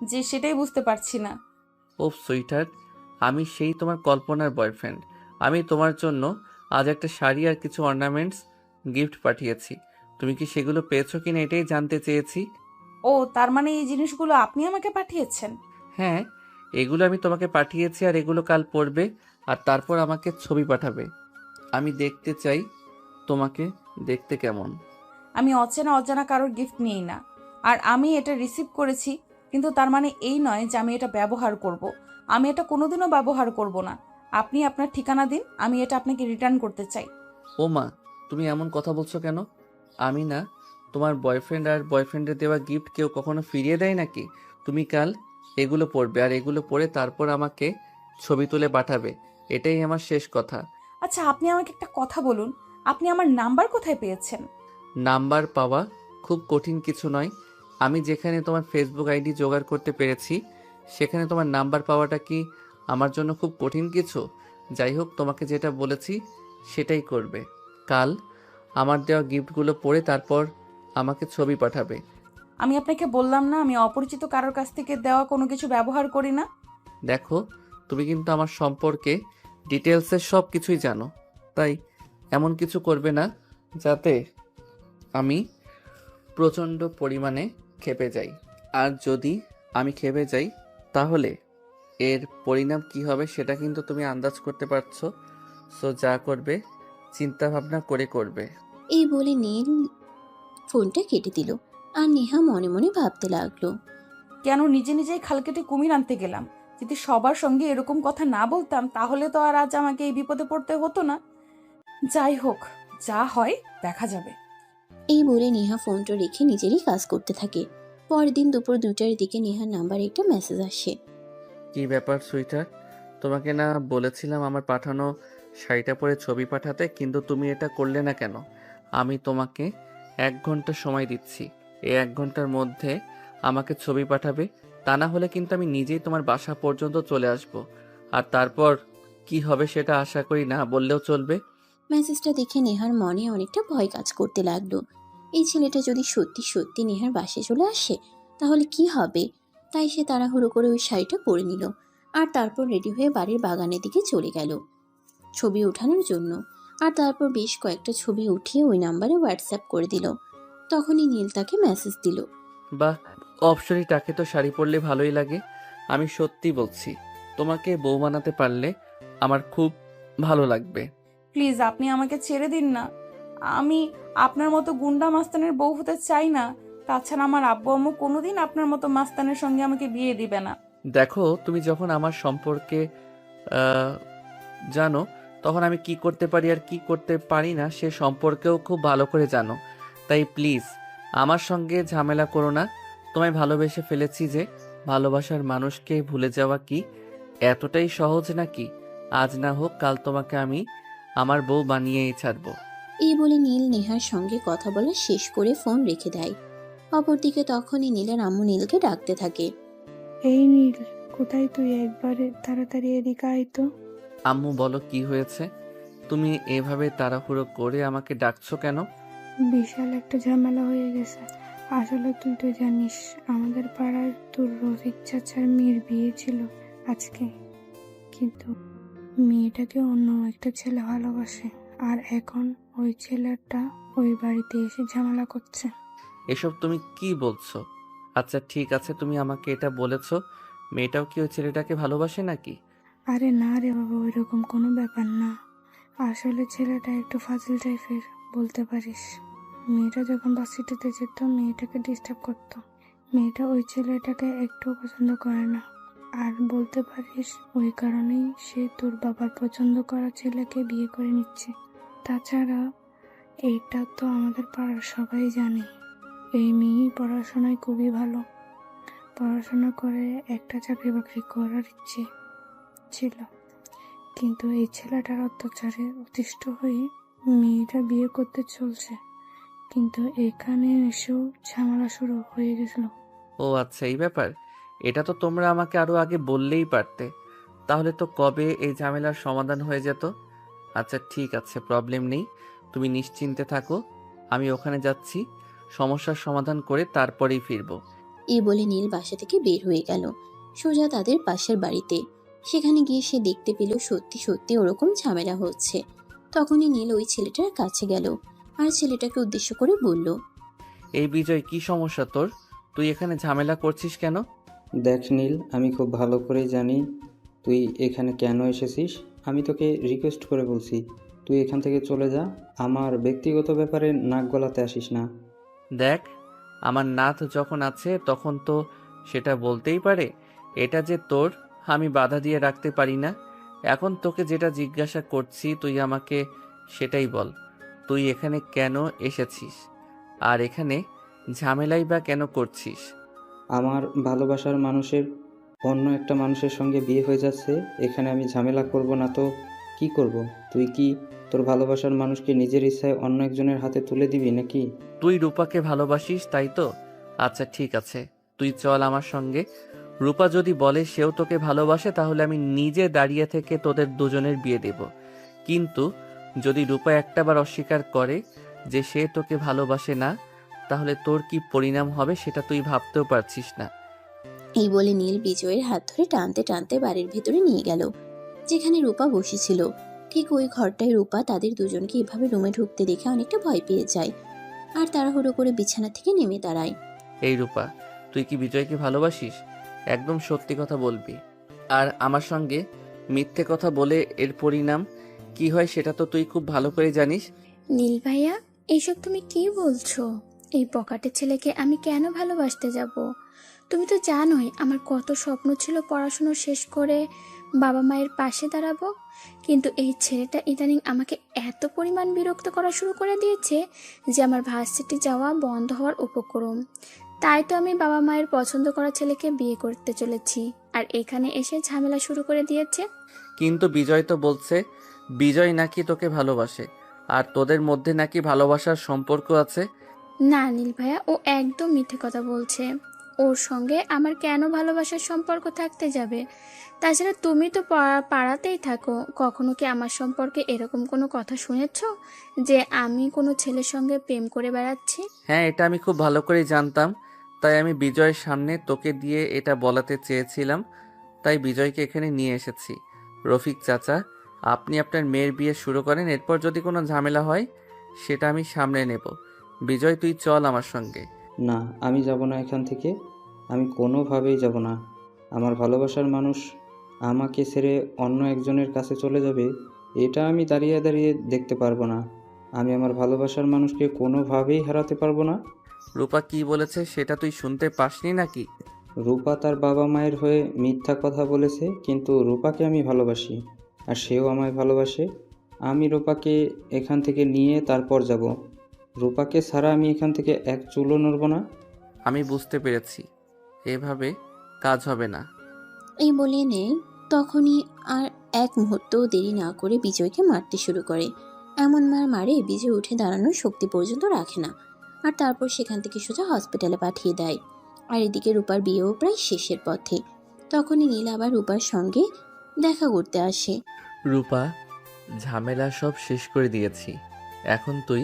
যে সেটাই বুঝতে পারছি না। ও সুইট হার্ট, আমি সেই তোমার কল্পনার বয়ফ্রেন্ড। আমি তোমার জন্য আজ একটা শাড়ি আর কিছু অর্নামেন্টস গিফট পাঠিয়েছি। তুমি কি সেগুলো পেয়েছো কিনা এটাই জানতে চেয়েছি। ও তার মানে এই জিনিসগুলো আপনি আমাকে পাঠিয়েছেন? হ্যাঁ, এগুলো আমি তোমাকে পাঠিয়েছি আর এগুলো কাল পড়বে আর তারপর আমাকে ছবি পাঠাবে। আমি দেখতে চাই তোমাকে দেখতে কেমন। আমি অচেনা অজানা কারোর গিফট নিই না। আর আমি এটা রিসিভ করেছি, কিন্তু তার মানে এই নয় যে আমি এটা ব্যবহার করব। আমি এটা কোনোদিনও ব্যবহার করব না। আপনি আপনার ঠিকানা দিন, আমি এটা আপনাকে রিটার্ন করতে চাই। ও মা, তুমি এমন কথা বলছো কেন? আমি না তোমার বয়ফ্রেন্ড, আর বয়ফ্রেন্ডের দেওয়া গিফট কেউ কখনো ফিরিয়ে দেয় নাকি? তুমি কাল এগুলো পড়বে আর এগুলো পড়ে তারপর আমাকে ছবি তুলে পাঠাবে। এটাই আমার শেষ কথা। আচ্ছা আপনি আমাকে একটা কথা বলুন, আপনি আমার নাম্বার কোথায় পেয়েছেন? নাম্বার পাওয়া খুব কঠিন কিছু নয়। আমি যেখানে তোমার ফেসবুক আইডি জোগাড় করতে পেরেছি সেখানে তোমার নাম্বার পাওয়াটা কি আমার জন্য খুব কঠিন কিছু? যাই হোক, তোমাকে যেটা বলেছি সেটাই করবে। কাল আমার দেওয়া গিফটগুলো পড়ে তারপর আমাকে ছবি পাঠাবে। আমি আপনাকে বললাম না আমি অপরিচিত কারোর কাছ থেকে দেওয়া কোনো কিছু ব্যবহার করি না। দেখো, তুমি কিন্তু আমার সম্পর্কে ডিটেলসের সব কিছুই জানো, তাই এমন কিছু করবে না যাতে আমি প্রচণ্ড পরিমাণে ক্ষেপে যাই। আর যদি আমি ক্ষেপে যাই তাহলে এর পরিণাম কি হবে সেটা কিন্তু তুমি আন্দাজ করতে পারছো। সো যা করবে চিন্তা ভাবনা করে করবে। এই বলে নীল ফোনটা কেটে দিল আর নেহা মনে মনে ভাবতে লাগলো। কেন নিজে নিজেই খাল কেটে কুমির আনতে গেলাম? যদি সবার সঙ্গে এরকম কথা না বলতাম তাহলে তো আর আজ আমাকে এই বিপদে পড়তে হতো না। যাই হোক, যা হয় দেখা যাবে। এই বলে নেহা ফোনটা রেখে নিজেরই কাজ করতে থাকে। পরের দিন দুপুর 2টার দিকে নেহার নাম্বারে একটা মেসেজ আসে। কি ব্যাপার সুইটার, তোমাকে না বলেছিলাম আমার পাঠানো শাড়িটা পরে ছবি পাঠাতে, কিন্তু তুমি এটা করলে না কেন? আমি তোমাকে 1 ঘন্টা সময় দিচ্ছি, এই 1 ঘন্টার মধ্যে আমাকে ছবি পাঠাবে। তা না হলে কিন্তু আমি নিজেই তোমার বাসা পর্যন্ত চলে আসব। আর তারপর কি হবে সেটা আশা করি না বললেও চলবে। মেসেজটা দেখে নেহার মনে অনেকটা ভয় কাজ করতে লাগলো। এই ছেলেটা যদি সত্যি সত্যি নেহার বাসায় চলে আসে তাহলে কি হবে। তাই সে তাড়াহুড়ো করে ওই শাড়িটা পরে নিল আর তারপর রেডি হয়ে বাড়ির বাগানের দিকে চলে গেল ছবি ওঠানোর জন্য। আর তারপর বেশ কয়েকটা ছবি উঠিয়ে ওই নাম্বারে হোয়াটসঅ্যাপ করে দিল। তখনই নীল তাকে মেসেজ দিল। বাহ, অপসরিটাকে তো শাড়ি পরলে ভালোই লাগে। আমি সত্যি বলছি, তোমাকে বউ বানাতে পারলে আমার খুব ভালো লাগবে। প্লিজ আপনি আমাকে ছেড়ে দিন না। আমি আপনার মতো গুন্ডা মাস্তানের বউ হতে চাই না। তাছাড়া আমার আব্বু আম্মু কোনোদিন আপনার মতো মাস্তানের সঙ্গে আমাকে বিয়ে দিবে না। দেখো, তুমি যখন আমার সম্পর্কে আহ, জানো তখন আমি কি করতে পারি আর কি করতে পারি না সে সম্পর্কেও খুব ভালো করে জানো। তাই প্লিজ আমার সঙ্গে ঝামেলা করো না। তোমায় ভালোবেসে ফেলেছি যে ভালোবাসার মানুষকে ভুলে যাওয়া কি এতটাই সহজ নাকি? আজ না হোক কাল তোমাকে আমি আমার বউ বানিয়েই ছাড়বো। এই বলে নীল নেহার সঙ্গে কথা বলা শেষ করে ফোন রেখে দেয়। অপরদিকে তখনই নীলের আম্মু নীলকে ডাকতে থাকে। এই নীল, কোথায় তুই? একবারে তাড়াতাড়ি এদিকে আয় তো। আম্মু বলো কি হয়েছে? তুমি এভাবে তাড়াহুড়ো করে আমাকে ডাকছো কেন? বিশাল একটা ঝামেলা হয়ে গেছে। আসলে তুই তো জানিস আমাদের পাড়ার তোর রফিক চাচার মেয়ের বিয়ে ছিল আজকে, কিন্তু মেয়েটাকে অন্য একটা ছেলে ভালোবাসে, আর এখন ওই ছেলেটা ওই বাড়িতে এসে ঝামেলা করছে। এসব তুমি কি বলছো? আচ্ছা ঠিক আছে, তুমি আমাকে এটা বলেছো, মেয়েটাও কি ওই ছেলেটাকে ভালোবাসে নাকি? আরে না রে বাবা, ওইরকম কোনো ব্যাপার না। আসলে ছেলেটা একটু ফাজিল টাইপের বলতে পারিস। মেয়েটা যখন ভার্সিটিতে যেত মেয়েটাকে ডিস্টার্ব করতো। মেয়েটা ওই ছেলেটাকে একটুও পছন্দ করে না। আর বলতে পারিস ওই কারণেই সে তোর বাবার পছন্দ করা ছেলেকে বিয়ে করে নিচ্ছে। তাছাড়া এইটা তো আমাদের পাড়ার সবাই জানে। এই মেয়েই পড়াশোনায় খুবই ভালো, পড়াশোনা করে একটা চাকরি বাকরি করার ইচ্ছে ছিল, কিন্তু এই ছেলেটার অত্যাচারে অতিষ্ঠ হয়ে মেয়েটা বিয়ে করতে চলছে। কিন্তু এখানে এসেও ঝামেলা শুরু হয়ে গেছিল। ও আচ্ছা, এই ব্যাপার। এটা তো তোমরা আমাকে আরো আগে বললেই পারতে, তাহলে তো কবে এই ঝামেলার সমাধান হয়ে যেত। আচ্ছা ঠিক আছে, প্রবলেম নেই, তুমি নিশ্চিন্তে থাকো, আমি ওখানে যাচ্ছি, সমস্যার সমাধান করে তারপরেই ফিরবো। এই বলে নীল বাসা থেকে বের হয়ে গেল সোজা তাদের পাশের বাড়িতে। সেখানে গিয়ে সে দেখতে পেল সত্যি সত্যি ওরকম ঝামেলা হচ্ছে। তখনই নীল ওই ছেলেটার কাছে গেল আর ছেলেটাকে উদ্দেশ্য করে বলল, এই বিজয়, কি সমস্যা তোর? তুই এখানে ঝামেলা করছিস কেন? দেখ নীল, আমি খুব ভালো করেই জানি তুই এখানে কেন এসেছিস। আমি তোকে রিকোয়েস্ট করে বলছি, তুই এখান থেকে চলে যা। আমার ব্যক্তিগত ব্যাপারে নাক গলাতে আসিস না। দেখ, আমার নাথ যখন আছে তখন তো সেটা বলতেই পারে। এটা যে তোর, আমি বাধা দিয়ে রাখতে পারি না। এখন তোকে যেটা জিজ্ঞাসা করছি তুই আমাকে সেটাই বল, তুই এখানে কেন এসেছিস? আর এখানে ঝামেলাই বা কেন করছিস? আমার ভালোবাসার মানুষের অন্য একটা মানুষের সঙ্গে বিয়ে হয়ে যাচ্ছে, এখানে আমি ঝামেলা করব না তো কি করব? তুই কি তোর ভালোবাসার মানুষকে নিজের ইচ্ছায় অন্য একজনের হাতে তুলে দিবি নাকি? তুই রূপাকে ভালোবাসিস, তাই তো? আচ্ছা ঠিক আছে, তুই চল আমার সঙ্গে। রূপা যদি বলে সেও তোকে ভালোবাসে, তাহলে আমি নিজে দাঁড়িয়ে থেকে তোদের দুজনের বিয়ে দেব। কিন্তু যদি রূপা একটাবার অস্বীকার করে যে সে তোকে ভালোবাসে না, তাহলে তোর কি পরিণাম হবে সেটা তুই ভাবতেও পারছিস না। এই বলে নীল বিজয়ের হাত ধরে টানতে টানতে বাড়ির ভেতরে নিয়ে গেল যেখানে রূপা বসেছিল। ঠিক ওই ঘরটায় রূপা তাদের দুজনকে এভাবে রুমে ঢুকতে দেখে অনেকটা ভয় পেয়ে যায় আর তাড়াহুড়ো করে বিছানা থেকে নেমে দাঁড়ায়। এই রূপা, তুই কি বিজয়কে ভালোবাসিস? একদম সত্যি কথা বলবি। আর আমার সঙ্গে মিথ্যে কথা বলে এর পরিণাম কি হয় সেটা তো তুই খুব ভালো করে জানিস। নীল ভাইয়া, এইসব তুমি কি বলছো? এই পকেটের ছেলেকে আমি কেন ভালোবাসতে যাব? তুমি তো জানোই আমার কত স্বপ্ন ছিল পড়াশুনো শেষ করে বাবা মায়ের পাশে দাঁড়াবো। কিন্তু এই ছেলেটা ইদানিং আমাকে এত পরিমাণ বিরক্ত করা শুরু করে দিয়েছে যে আমার ভার্সিটি যাওয়া বন্ধ হওয়ার উপক্রম। তাই তো আমি বাবা মায়ের পছন্দ করা ছেলেকে বিয়ে করতে চলেছি, আর এখানে এসে ঝামেলা শুরু করে দিয়েছে। কিন্তু বিজয় তো বলছে বিজয় নাকি তোকে ভালোবাসে, আর তোদের মধ্যে নাকি ভালোবাসার সম্পর্ক আছে। না নীল ভাইয়া, ও একদম মিথ্যে কথা বলছে। ওর সঙ্গে আমার কেন ভালোবাসার সম্পর্ক থাকতে যাবে? তাছাড়া তুমি তো পাড়াতেই থাকো, কখনো কি আমার সম্পর্কে এরকম কোনো কথা শুনেছো যে আমি কোনো ছেলের সঙ্গে প্রেম করে বেড়াচ্ছি? হ্যাঁ, এটা আমি খুব ভালো করেই জানতাম, তাই আমি বিজয়ের সামনে তোকে দিয়ে এটা বলাতে চেয়েছিলাম, তাই বিজয়কে এখানে নিয়ে এসেছি। রফিক চাচা, আপনি আপনার মেয়ের বিয়ে শুরু করেন, এরপর যদি কোনো ঝামেলা হয় সেটা আমি সামলে নেব। বিজয়, তুই চল আমার সঙ্গে। না, আমি যাব না এখান থেকে। আমি কোনোভাবেই যাব না। আমার ভালোবাসার মানুষ আমাকে ছেড়ে অন্য একজনের কাছে চলে যাবে, এটা আমি দাঁড়িয়ে দাঁড়িয়ে দেখতে পারবো না। আমি আমার ভালোবাসার মানুষকে কোনোভাবেই হারাতে পারবো না। রূপা কি বলেছে সেটা তুই শুনতে পাসনি নাকি? রূপা তার বাবা মায়ের হয়ে মিথ্যা কথা বলেছে, কিন্তু রূপাকে আমি ভালোবাসি আর সেও আমায় ভালোবাসে। আমি রূপাকে এখান থেকে নিয়ে তারপর যাব। রূপাকে ছাড়া আমি এখান থেকে এক চুলও নড়ব না। আমি বুঝতে পেরেছি, এভাবে কাজ হবে না। এই বলে নে তখনই আর এক মুহূর্তও দেরি না করে বিজয়কে মারতে শুরু করে। এমন মার মারে বিজয় উঠে দাঁড়ানোর শক্তি পর্যন্ত রাখে না, আর তারপর সেখান থেকে সোজা হসপিটালে পাঠিয়ে দেয়। আর এদিকে রূপার বিয়েও প্রায় শেষের পথে। তখনই নীল আবার রূপার সঙ্গে দেখা করতে আসে। রূপা, ঝামেলা সব শেষ করে দিয়েছি, এখন তুই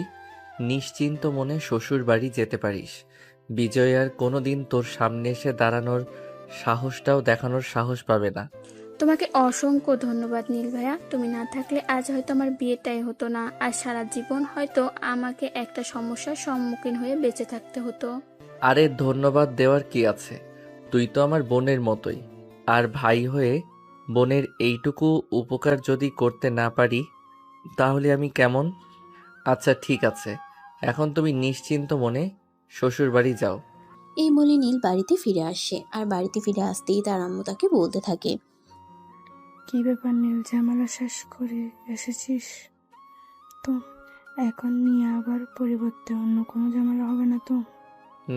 নিশ্চিন্ত মনে শ্বশুর বাড়ি যেতে পারিস। বিজয় আর কোনোদিন তোর সামনে এসে দাঁড়ানোর সাহসটাও দেখানোর সাহস পাবে না। তোমাকে অসংখ্য ধন্যবাদ নীল ভাইয়া। তুমি না থাকলে আজ হয়তো আমার বিয়েটাই হতো না, আর সারা জীবন হয়তো আমাকে একটা সমস্যার সম্মুখীন হয়ে বেঁচে থাকতে হতো। আরে ধন্যবাদ দেওয়ার কি আছে, তুই তো আমার বোনের মতোই। আর ভাই হয়ে বোনের এইটুকু উপকার যদি করতে না পারি তাহলে আমি কেমন? আচ্ছা ঠিক আছে, এখন তুমি নিশ্চিন্ত মনে শ্বশুর বাড়ি যাও। এই বলে নীল বাড়িতে ফিরে আসে, আর বাড়িতে ফিরে আসতেই তার আম্মু তাকে বলতে থাকে, কি ব্যাপার নীল, ঝামেলা শেষ করে এসেছিস তো? এখন নিয়ে আবার পরিবর্তে অন্য কোনো ঝামেলা হবে না তো?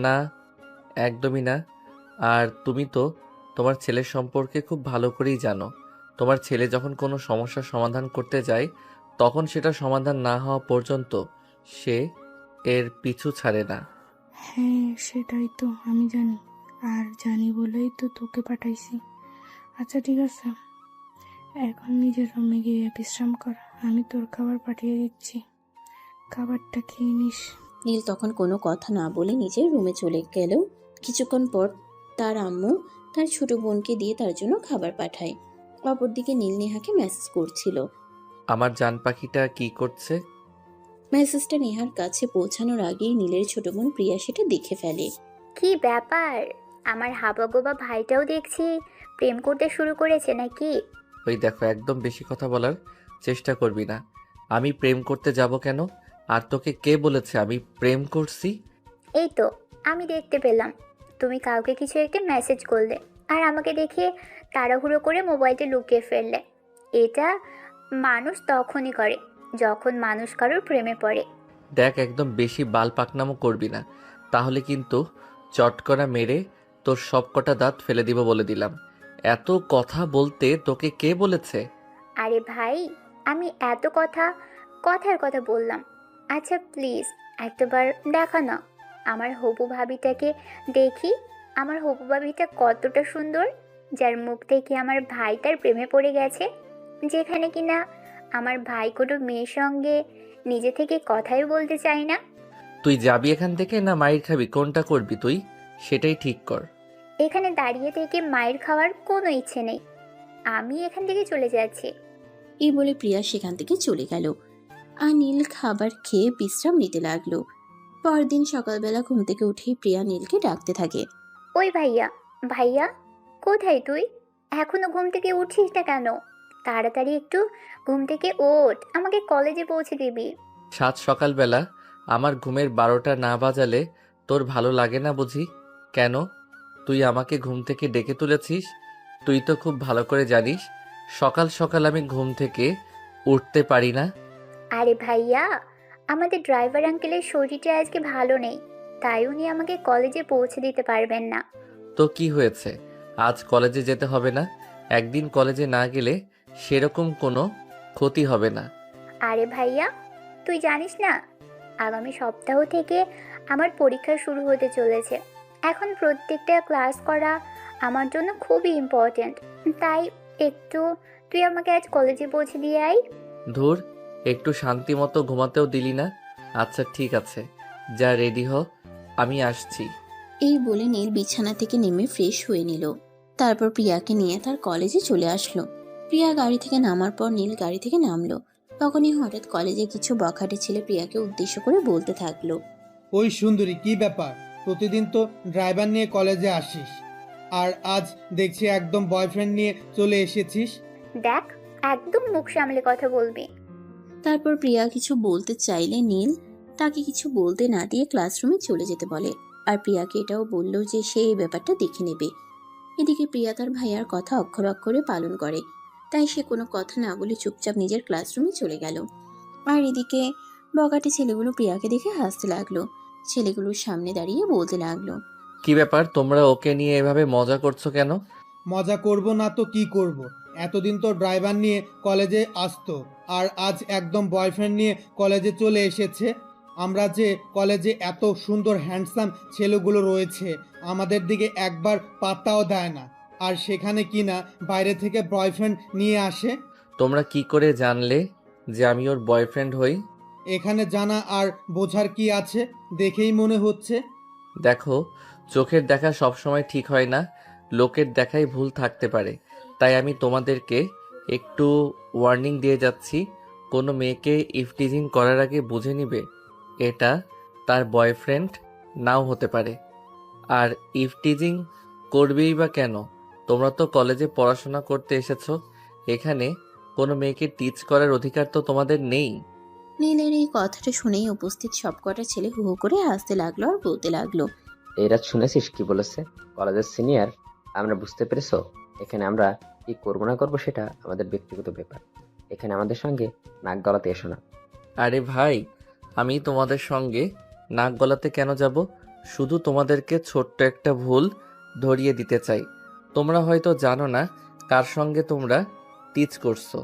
না, একদমই না। আর তুমি তো তোমার ছেলের সম্পর্কে খুব ভালো করেই জানো। তোমার ছেলে যখন কোনো সমস্যার সমাধান করতে যায় তখন সেটা সমাধান না হওয়া পর্যন্ত সে এর পিছু ছাড়ে না। হ্যাঁ সেটাই তো আমি জানি, আর জানি বলেই তো তোকে পাঠাইছি। আচ্ছা ঠিক আছে, এখন নিজের রুমে গিয়ে বিশ্রাম কর, আমি তোর খাবার পাঠিয়ে দিচ্ছি, খাবারটা খেয়ে নিস। নীল তখন কোনো কথা না বলে নিজের রুমে চলে গেল। কিছুক্ষণ পর তার আম্মু তার ছোট বোনকে দিয়ে তার জন্য খাবার পাঠায়। অপরদিকে নীল নেহাকে মেসেজ করছিল। আমার জান পাখিটা কি করছে? মেসেজটা নেহার কাছে পৌঁছানোর আগেই নীলের ছোট বোন প্রিয়া সেটা দেখে ফেলে। কি ব্যাপার, আমার হাবাগোবা ভাইটাও দেখছি প্রেম করতে শুরু করেছে নাকি? ওই দেখো, একদম বেশি কথা বলার চেষ্টা করবি না। আমি প্রেম করতে যাব কেন? আর তোকে কে বলেছে আমি প্রেম করছি? এই তো আমি দেখতে পেলাম তুমি কাউকে কিছু একটা মেসেজ করলে, আর আমাকে দেখে তাড়াহুড়ো করে মোবাইলটা লুকিয়ে ফেললে। এটা মানুষ তখনই করে যখন মানুষ কারোর প্রেমে পড়ে। দেখ, একদম বেশি বাল পাকনামো করবি না, তাহলে কিন্তু চটকনা মেরে তোর সব কটা দাঁত ফেলে দিব বলে দিলাম। এত কথা বলতে তোকে কে বলেছে? আরে ভাই, আমি এত কথার কথা বললাম। আচ্ছা প্লিজ একটাবার দেখা না, আমার হবু ভাবিটাকে দেখি। আমার হবু ভাবিটা কতটা সুন্দর, যার মুখ থেকে আমার ভাই তার প্রেমে পড়ে গেছে, যেখানে কিনা আমার ভাই কোনো মেয়ের সঙ্গে নিজে থেকে কথাই বলতে চায় না। তুই যাবি এখান থেকে না মাইর খাবি, কোনটা করবি তুই? সেটাই ঠিক কর। এখানে দাঁড়িয়ে থেকে মায়ের খাওয়ার কোনো ইচ্ছে নেই, আমি এখান থেকে চলে যাচ্ছি। এই বলে প্রিয়া সেখান থেকে চলে গেল, আর নীল খাবার খেয়ে বিশ্রাম নিতে লাগলো। পরদিন সকালবেলা ঘুম থেকে উঠে প্রিয়া নীলকে ডাকতে থাকে। ওই ভাইয়া, ভাইয়া কোথায় তুই? এখনো ঘুম থেকে উঠছিস না কেন? তাড়াতাড়ি একটু ঘুম থেকে ওঠ, আমাকে কলেজে পৌঁছে দিবি। সাত সকালবেলা আমার ঘুমের 12টা না বাজালে তোর ভালো লাগে না বুঝি? কেন, তুই আমাকে ঘুম থেকে ডেকে তুলেছিস? তুই তো খুব ভালো করে জানিস সকাল সকাল আমি ঘুম থেকে উঠতে পারি না। আরে ভাইয়া, আমাদের ড্রাইভার আঙ্কেলের শরীরটা আজকে ভালো নেই, তাই উনি আমাকে কলেজে পৌঁছে দিতে পারবেন না। তো কি হয়েছে, আজ কলেজে যেতে হবে না? একদিন কলেজে না গেলে সেরকম কোনো ক্ষতি হবে না। আরে ভাইয়া, তুই জানিস না আগামী সপ্তাহ থেকে আমার পরীক্ষা শুরু হতে চলেছে। এখন প্রত্যেকটা ক্লাস করা আমার জন্য খুবই ইম্পর্ট্যান্ট, তাই একটু তুই আমাকে আজ কলেজে পৌঁছে দিয়ে আয়। ধুর, একটু শান্তি মতো ঘুমাতেও দিলি না। আচ্ছা ঠিক আছে, যা রেডি হ, আমি আসছি। এই বলে নীল বিছানা থেকে নেমে ফ্রেশ হয়ে নিল। তারপর প্রিয়াকে নিয়ে তার কলেজে চলে আসলো। প্রিয়া গাড়ি থেকে নামার পর নীল গাড়ি থেকে নামলো। তখনই হঠাৎ কলেজে কিছু বখাটে ছেলে প্রিয়াকে উদ্দেশ্য করে বলতে থাকলো। ওই সুন্দরী, কি ব্যাপার? প্রতিদিন তো ড্রাইভার নিয়ে কলেজে আসিস, আর আজ দেখছি একদম বয়ফ্রেন্ড নিয়ে চলে এসেছিস। দেখ, একদম মুখ সামলে কথা বলবি। তারপর প্রিয়া কিছু বলতে চাইলে নীল তাকে কিছু বলতে না দিয়ে ক্লাসরুমে চলে যেতে বলে, আর প্রিয়াকে এটাও বলল যে সে এই ব্যাপারটা দেখে নেবে। এদিকে প্রিয়া তার ভাইয়ার কথা অক্ষর অক্ষরে পালন করে, তাই সে কোনো কথা না বলে চুপচাপ নিজের ক্লাসরুমে চলে গেল। আর এদিকে বগাটে ছেলেগুলো প্রিয়াকে দেখে হাসতে লাগলো। ছেলেগুলোর সামনে দাঁড়িয়ে বলতে লাগলো, কি ব্যাপার, তোমরা ওকে নিয়ে এভাবে মজা করছো কেন? মজা করব না তো কি করব? এতদিন তো ড্রাইভার নিয়ে কলেজে আসতো, আর আজ একদম বয়ফ্রেন্ড নিয়ে কলেজে চলে এসেছে। আমরা যে কলেজে এত সুন্দর হ্যান্ডসাম ছেলেগুলো রয়েছে, আমাদের দিকে একবার পাত্তাও দেয় না, আর সেখানে কি না বাইরে থেকে বয়ফ্রেন্ড নিয়ে আসে। তোমরা কি করে জানলে যে আমি ওর বয়ফ্রেন্ড হই? এখানে জানা আর বোঝার কি আছে, দেখেই মনে হচ্ছে। দেখো, চোখের দেখা সবসময় ঠিক হয় না, লোকের দেখাই ভুল থাকতে পারে, তাই আমি তোমাদেরকে একটু ওয়ার্নিং দিয়ে যাচ্ছি। কোনো মেয়েকে ইফটিজিং করার আগে বুঝে নিবে এটা তার বয়ফ্রেন্ড নাও হতে পারে। আর ইফটিজিং করবেই বা কেন? তোমরা তো কলেজে পড়াশোনা করতে এসেছো, এখানে কোনো মেয়েকে টিচ করার অধিকার তো তোমাদের নেই। নীলের এই কথাটা শুনেই উপস্থিত সবকটা ছেলে হু হু করে হাসতে লাগলো আর বলতে লাগলো, এই রাত শুনেছিস কি বলেছে? কলেজের সিনিয়র, আমরা বুঝতে পেরেছো? এখানে আমরা কি করবো না করবো সেটা আমাদের ব্যক্তিগত ব্যাপার। এখানে আমাদের সঙ্গে নাক গলাতে এসো না। আরে ভাই, আমি তোমাদের সঙ্গে নাক গলাতে কেন যাব? শুধু তোমাদেরকে ছোট্ট একটা ভুল ধরিয়ে দিতে চাই। তোমরা হয়তো জানো না কার সঙ্গে তোমরা টিচ করছো।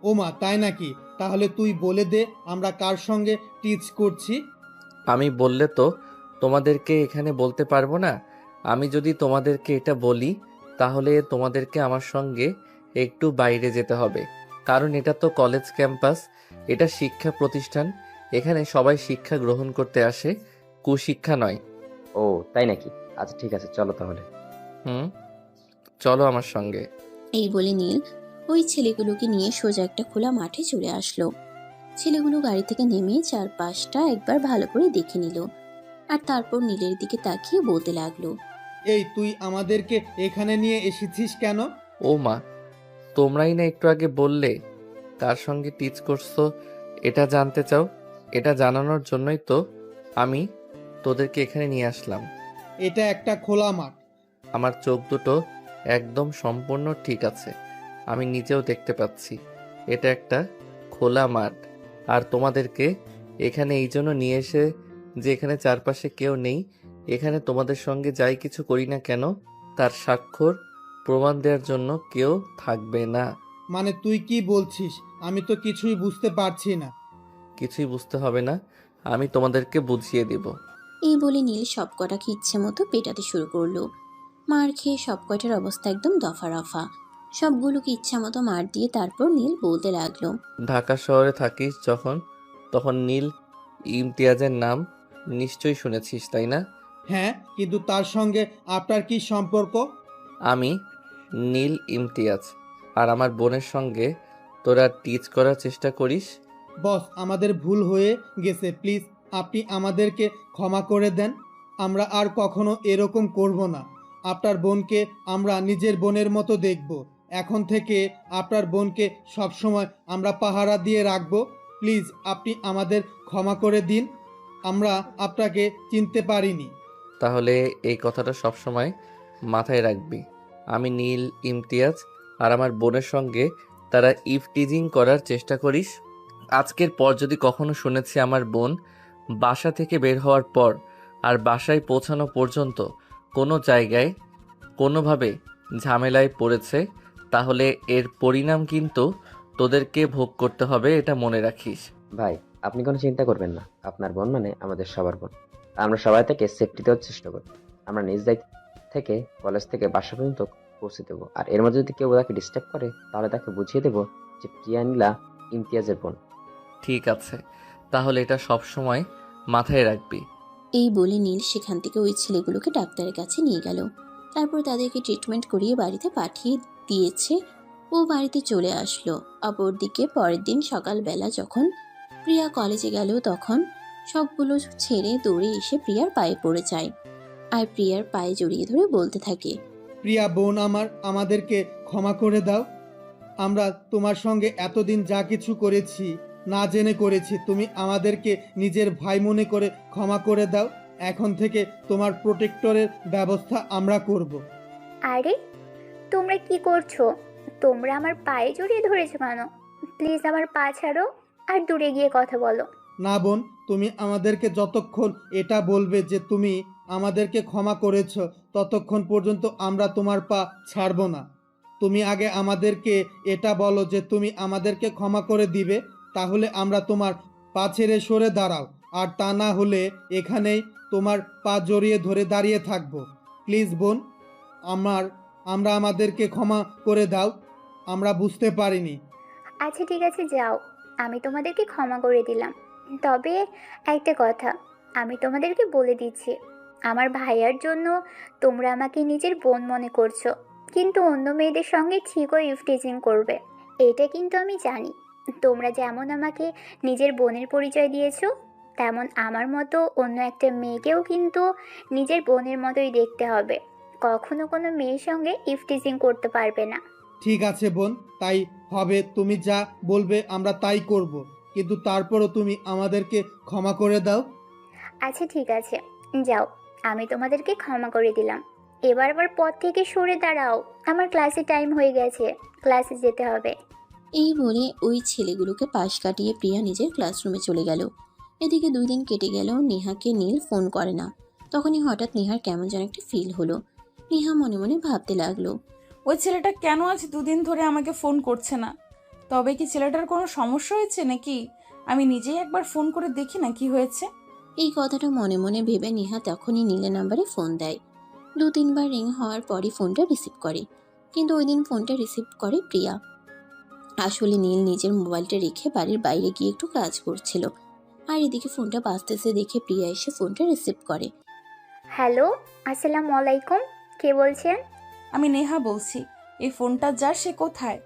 ওমা, তাই নাকি? তাহলে তুই বলে দে আমরা কার সঙ্গে টিচ করছি। আমি বললে তো তোমাদেরকে এখানে বলতে পারবো না। আমি যদি তোমাদেরকে এটা বলি তাহলে তোমাদেরকে আমার সঙ্গে একটু বাইরে যেতে হবে, কারণ এটা তো কলেজ ক্যাম্পাস, এটা শিক্ষা প্রতিষ্ঠান। এখানে সবাই শিক্ষা গ্রহণ করতে আসে, কুশিক্ষা নয়। ও তাই নাকি? আচ্ছা ঠিক আছে, চলো তাহলে। হুম, চলো আমার সঙ্গে। এই বলে নীল ওই ছেলেগুলোকে নিয়ে সোজা একটা খোলা মাঠে চলে আসলো। ছেলেগুলো গাড়ি থেকে নেমে চারপাশটা একবার ভালো করে দেখে নিল, আর তারপর নীলের দিকে তাকিয়ে বলতে লাগলো, এই তুই আমাদেরকে এখানে নিয়ে এসেছিস কেন? ও মা, তোমরাই না একটু আগে বললে কার সঙ্গে টিচ করছো এটা জানতে চাও। এটা জানানোর জন্যই তো আমি তোদেরকে এখানে নিয়ে আসলাম। এটা একটা খোলা মাঠ। আমার চোখ দুটো একদম সম্পূর্ণ ঠিক আছে, আমি নিজেও দেখতে পাচ্ছি এটা একটা খোলা মাঠ। আর তোমাদেরকে এখানে এই জন্য নিয়ে এসে যে এখানে চারপাশে কেউ নেই, এখানে তোমাদের সঙ্গে যাই কিছু করি না কেন তার স্বাক্ষর প্রমাণ দেওয়ার জন্য কেউ থাকবে না। মানে তুই কি বলছিস? আমি তো কিছুই বুঝতে পারছি না। কিছুই বুঝতে হবে না, আমি তোমাদেরকে বুঝিয়ে দিব। এই বলে নীল সবকটাকে ইচ্ছে মতো পেটাতে শুরু করলো। মার খেয়ে সবকটার অবস্থা একদম দফা রফা। সবগুলোকে ইচ্ছা মতো মার দিয়ে তারপর নীল বলতে লাগলো, ঢাকা শহরে থাকিস যখন, তখন নীল ইমতিয়াজের নাম নিশ্চয়ই শুনেছিস, তাই না? হ্যাঁ, কিন্তু তার সঙ্গে আপনার কি সম্পর্ক? আমি নীল ইমতিয়াজ, আর আমার বোনের সঙ্গে তোরা টিচ করার চেষ্টা করিস। বস, আমাদের ভুল হয়ে গেছে, প্লিজ আপনি আমাদেরকে ক্ষমা করে দেন। আমরা আর কখনো এরকম করব না। আপনার বোনকে আমরা নিজের বোনের মতো দেখব। এখন থেকে আপনার বোনকে সবসময় আমরা পাহারা দিয়ে রাখব। প্লিজ আপনি আমাদের ক্ষমা করে দিন। আমরা আপনাকে চিনতে পারিনি। তাহলে এই কথাটা সবসময় মাথায় রাখবি। আমি নীল ইমতিয়াজ, আর আমার বোনের সঙ্গে তারা ইফটিজিং করার চেষ্টা করিস। আজকের পর যদি কখনো শুনেছি আমার বোন বাসা থেকে বের হওয়ার পর আর বাসায় পৌঁছানো পর্যন্ত কোনো জায়গায় কোনোভাবে ঝামেলায় পড়েছে, তাহলে এর পরিণাম কিন্তু তোদেরকে ভোগ করতে হবে, এটা মনে রাখিস। ভাই, আপনি কোনো চিন্তা করবেন না। আপনার বোন মানে আমাদের সবার বোন। আমরা সবাই তাকে সেফটি দেওয়ার চেষ্টা করি। আমরা নিজ দায়িত্ব থেকে কলেজ থেকে বাসা পর্যন্ত পৌঁছে দেবো। আর এর মধ্যে যদি কেউ তাকে ডিস্টার্ব করে তাহলে তাকে বুঝিয়ে দেবো যে প্রিয়া নীলা ইমতিয়াজের বোন। ঠিক আছে, তাহলে এটা সব সময় মাথায় রাখবি। এই বলে নীল সেখান থেকে ওই ছেলেগুলোকে ডাক্তারের কাছে নিয়ে গেল। তারপর তাদেরকে ট্রিটমেন্ট করিয়ে বাড়িতে পাঠিয়ে দিয়েছে। ও বাড়িতে চলে আসলো। অপরদিকে পরের দিন সকালবেলা যখন প্রিয়া কলেজে গেল, তখন সবগুলো ছেড়ে দৌড়ে এসে প্রিয়ার পায়ে পড়ে যায় আর প্রিয়ার পায়ে জড়িয়ে ধরে বলতে থাকে, প্রিয়া বোন আমার, আমাদেরকে ক্ষমা করে দাও। আমরা তোমার সঙ্গে এতদিন যা কিছু করেছি না জেনে করেছি, তুমি আমাদেরকে নিজের ভাই মনে করে ক্ষমা করে দাও। এখন থেকে তোমার প্রোটেক্টরের ব্যবস্থা আমরা করব। আরে তোমরা কি করছো? তোমরা আমার পায়ে জড়িয়ে ধরেছো কেন? প্লিজ আমার পা ছাড়ো আর দূরে গিয়ে কথা বলো। না বোন, তুমি আমাদেরকে যতক্ষণ এটা বলবে যে তুমি আমাদেরকে ক্ষমা করেছো, ততক্ষণ পর্যন্ত আমরা তোমার পা ছাড়ব না। তুমি আগে আমাদেরকে এটা বলো যে তুমি আমাদেরকে ক্ষমা করে দিবে, তাহলে আমরা তোমার পা ছেড়ে সরে দাঁড়াও। আর তা না হলে এখানেই তোমার পা জড়িয়ে ধরে দাঁড়িয়ে থাকবো। প্লিজ বোন, আমরা আমাদেরকে ক্ষমা করে দাও। আমরা বুঝতে পারিনি। আচ্ছা ঠিক আছে, যাও, আমি তোমাদেরকে ক্ষমা করে দিলাম। তবে একটা কথা আমি তোমাদেরকে বলে দিচ্ছি, আমার ভাইয়ার জন্য তোমরা আমাকে নিজের বোন মনে করছো, কিন্তু অন্য মেয়েদের সঙ্গে ঠিকই ইফটিজিং করবে। এটা কিন্তু আমি জানি। তোমরা যেমন আমাকে নিজের বোনের পরিচয় দিয়েছো, তেমন আমার মতো অন্য একটা মেয়েকেও কিন্তু নিজের বোনের মতোই দেখতে হবে। কখনো কোনো মেয়ের সঙ্গে ইফটিজিং করতে পারবে না। ঠিক আছে বোন, তাই হবে। তুমি যা বলবে আমরা তাই করব, কিন্তু তারপরও তুমি আমাদেরকে ক্ষমা করে দাও। আচ্ছা ঠিক আছে, যাও, আমি তোমাদেরকে ক্ষমা করে দিলাম। এবার আবার পথ থেকে সরে দাঁড়াও, আমার ক্লাসে টাইম হয়ে গেছে, ক্লাসে যেতে হবে। এই বলে ওই ছেলেগুলোকে পাশ কাটিয়ে প্রিয়া নিজের ক্লাসরুমে চলে গেল। এদিকে 2 দিন কেটে গেলেও নেহাকে নীল ফোন করে না। তখনই হঠাৎ নেহার কেমন যেন একটা ফিল হলো। নেহা মনে মনে ভাবতে লাগলো, ওই ছেলেটা কেন আজ 2 দিন ধরে আমাকে ফোন করছে না? তবে কি ছেলেটার কোনো সমস্যা হয়েছে নাকি? আমি নিজেই একবার ফোন করে দেখি না কি হয়েছে। এই কথাটা মনে মনে ভেবে নেহা তখনই নীলের নাম্বারে ফোন দেয়। 2-3 বার রিং হওয়ার পরই ফোনটা রিসিভ করে, কিন্তু ওই দিন ফোনটা রিসিভ করে প্রিয়া। আসলে নীল নিজের মোবাইলটা রেখে বাড়ির বাইরে গিয়ে একটু কাজ করছিল, আর এদিকে ফোনটা বাজতেছে দেখে প্রিয়া এসে ফোনটা রিসিভ করে। হ্যালো, আসসালামু আলাইকুম, কে বলছেন? আমি নেহা বলছি। এই ফোনটা যার, সে কোথায়?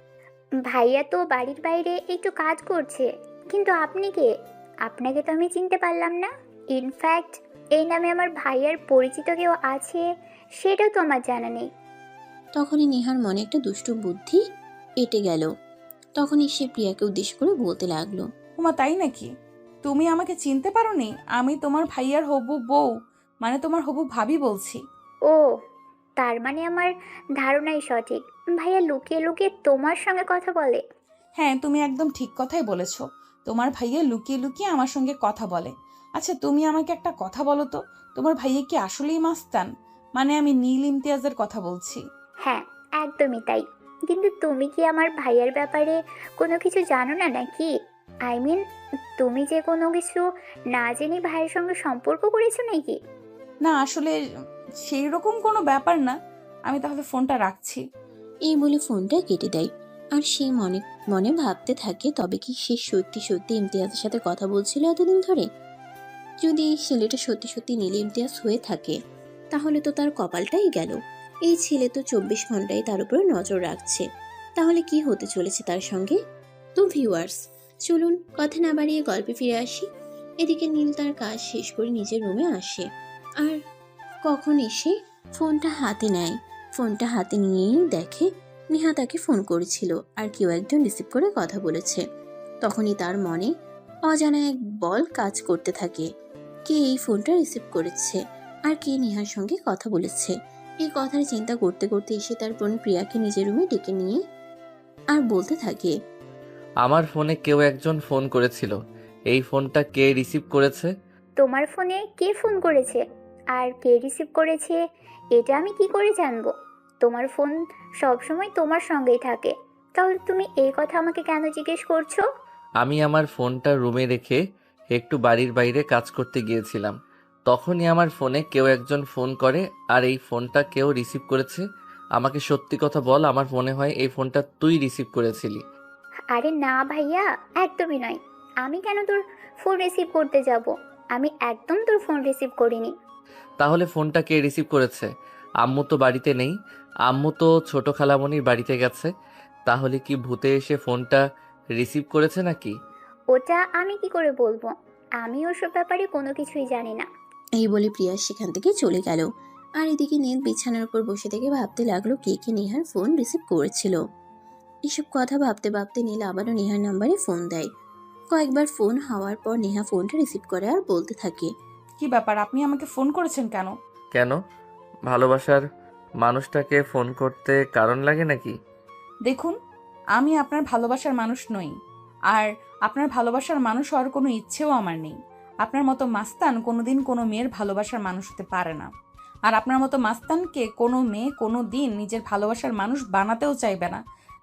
ভাইয়া তো বাড়ির বাইরে একটু কাজ করছে, কিন্তু আপনি কে? আপনাকে তো আমি চিনতে পারলাম না। ইনফ্যাক্ট এই নামে আমার ভাইয়ার পরিচিত কেউ আছে সেটাও তো আমার জানা নেই। তখনই নেহার মনে একটা দুষ্টু বুদ্ধি এঁটে গেল। তখনই সে প্রিয়াকে উদ্দেশ্য করে বলতে লাগলো, ওমা, তাই নাকি? তুমি আমাকে চিনতে পারোনি? আমি তোমার ভাইয়ার হবু বউ, মানে তোমার হবু ভাবি বলছি। ও, তার মানে আমার ধারণাই সঠিক। ভাইয়া লুকিয়ে লুকিয়ে তোমার সঙ্গে কথা বলে? হ্যাঁ, তুমি একদম ঠিক কথাই বলেছ। তোমার ভাইয়া লুকিয়ে লুকিয়ে আমার সঙ্গে কথা বলে। আচ্ছা, তুমি আমাকে একটা কথা বলো তো, তোমার ভাইয়া কি আসলেই মাস্তান? মানে আমি নীল ইমতিয়াজের কথা বলছি। হ্যাঁ, একদমই তাই। কিন্তু তুমি কি আমার ভাইয়ার ব্যাপারে কোনো কিছু জানো না নাকি? আই মিন, তুমি যে কোনো কিছু না জেনে ভাইয়ের সঙ্গে সম্পর্ক করেছো নাকি? না, আসলে সেই রকম কোনো ব্যাপার না। আমি তাহলে ফোনটা রাখছি। এই বলে ফোনটা কেটে দেয়। আর সে মনে মনে ভাবতে থাকে, তবে কি সে সত্যি সত্যি ইমতিয়াজের সাথে কথা বলছিল এতদিন ধরে? যদি এই ছেলেটা সত্যি সত্যি নীল ইমতিয়াজ হয়ে থাকে, তাহলে তো তার কপালটাই গেল। এই ছেলে তো 24 ঘন্টায় তার উপরে নজর রাখছে। তাহলে কি হতে চলেছে তার সঙ্গে? তো ভিউয়ার্স, চলুন কথা না বাড়িয়ে গল্পে ফিরে আসি। এদিকে নীল তার কাজ শেষ করে নিজের রুমে আসে, আর কখন এসে ফোনটা হাতে নেয়। ফোনটা হাতে নিয়েই দেখে নেহা তাকে ফোন করেছিল, আর কেউ একজন রিসিভ করে কথা বলেছে। তখনই তার মনে অজানা এক বল কাজ করতে থাকে। কে এই ফোনটা রিসিভ করেছে, আর কে নেহার সঙ্গে কথা বলেছে? এই কথার চিন্তা করতে করতে এসে তার বোন প্রিয়াকে নিজের রুমে ডেকে নিয়ে আর বলতে থাকে, আমার ফোনে কেউ একজন ফোন করেছিল। এই ফোনটা কে রিসিভ করেছে? তোমার ফোনে কে ফোন করেছে আর কে রিসিভ করেছে এটা আমি কি করে জানবো? তোমার ফোন সবসময় তোমার সঙ্গেই থাকে, তাহলে তুমি এই কথা আমাকে কেন জিজ্ঞেস করছো? আমি আমার ফোনটা রুমে রেখে একটু বাড়ির বাইরে কাজ করতে গিয়েছিলাম। তখনই আমার ফোনে কেউ একজন ফোন করে, আর এই ফোনটা কেউ রিসিভ করেছে। আমাকে সত্যি কথা বল, আমার মনে হয় এই ফোনটা তুই রিসিভ করেছিলি। আরে না ভাইয়া, একদমই নয়। আমি কেন তোর ফোন রিসিভ করতে যাব? আমি একদম তোর ফোন রিসিভ করিনি। তাহলে ফোনটা কে রিসিভ করেছে? আম্মু তো বাড়িতে নেই, আম্মু তো ছোট খালামণির বাড়িতে গেছে। তাহলে কি ভূতে এসে ফোনটা রিসিভ করেছে নাকি? ওটা আমি কি করে বলবো? আমি ওসব ব্যাপারে কোনো কিছুই জানি না। এই বলে প্রিয়া সেখান থেকে চলে গেল। আর এদিকে নীল বিছানার উপর বসে থেকে ভাবতে লাগলো কে কে নেহার ফোন রিসিভ করেছিল। এসব কথা ভাবতে ভাবতে নীল আবারও নেহার নাম্বারে ফোন দেয়। কয়েকবার ফোন হওয়ার পর নেহা ফোনটা রিসিভ করে আর বলতে থাকে, কি ব্যাপার, আপনি আমাকে ফোন করেছেন কেন? কেন? ভালোবাসার মানুষটাকে ফোন করতে কারণ লাগে নাকি? দেখুন, আমি আপনার ভালোবাসার মানুষ নই, আর আপনার ভালোবাসার মানুষ হওয়ার কোনো ইচ্ছেও আমার নেই। আপনার মতো মাস্তান কোনোদিন কোনো মেয়ের ভালোবাসার মানুষ হতে পারে না, আর আপনার মতো মাস্তানকে কোনো মেয়ে কোনো দিন নিজের ভালোবাসার মানুষ বানাতেও চাইবে না।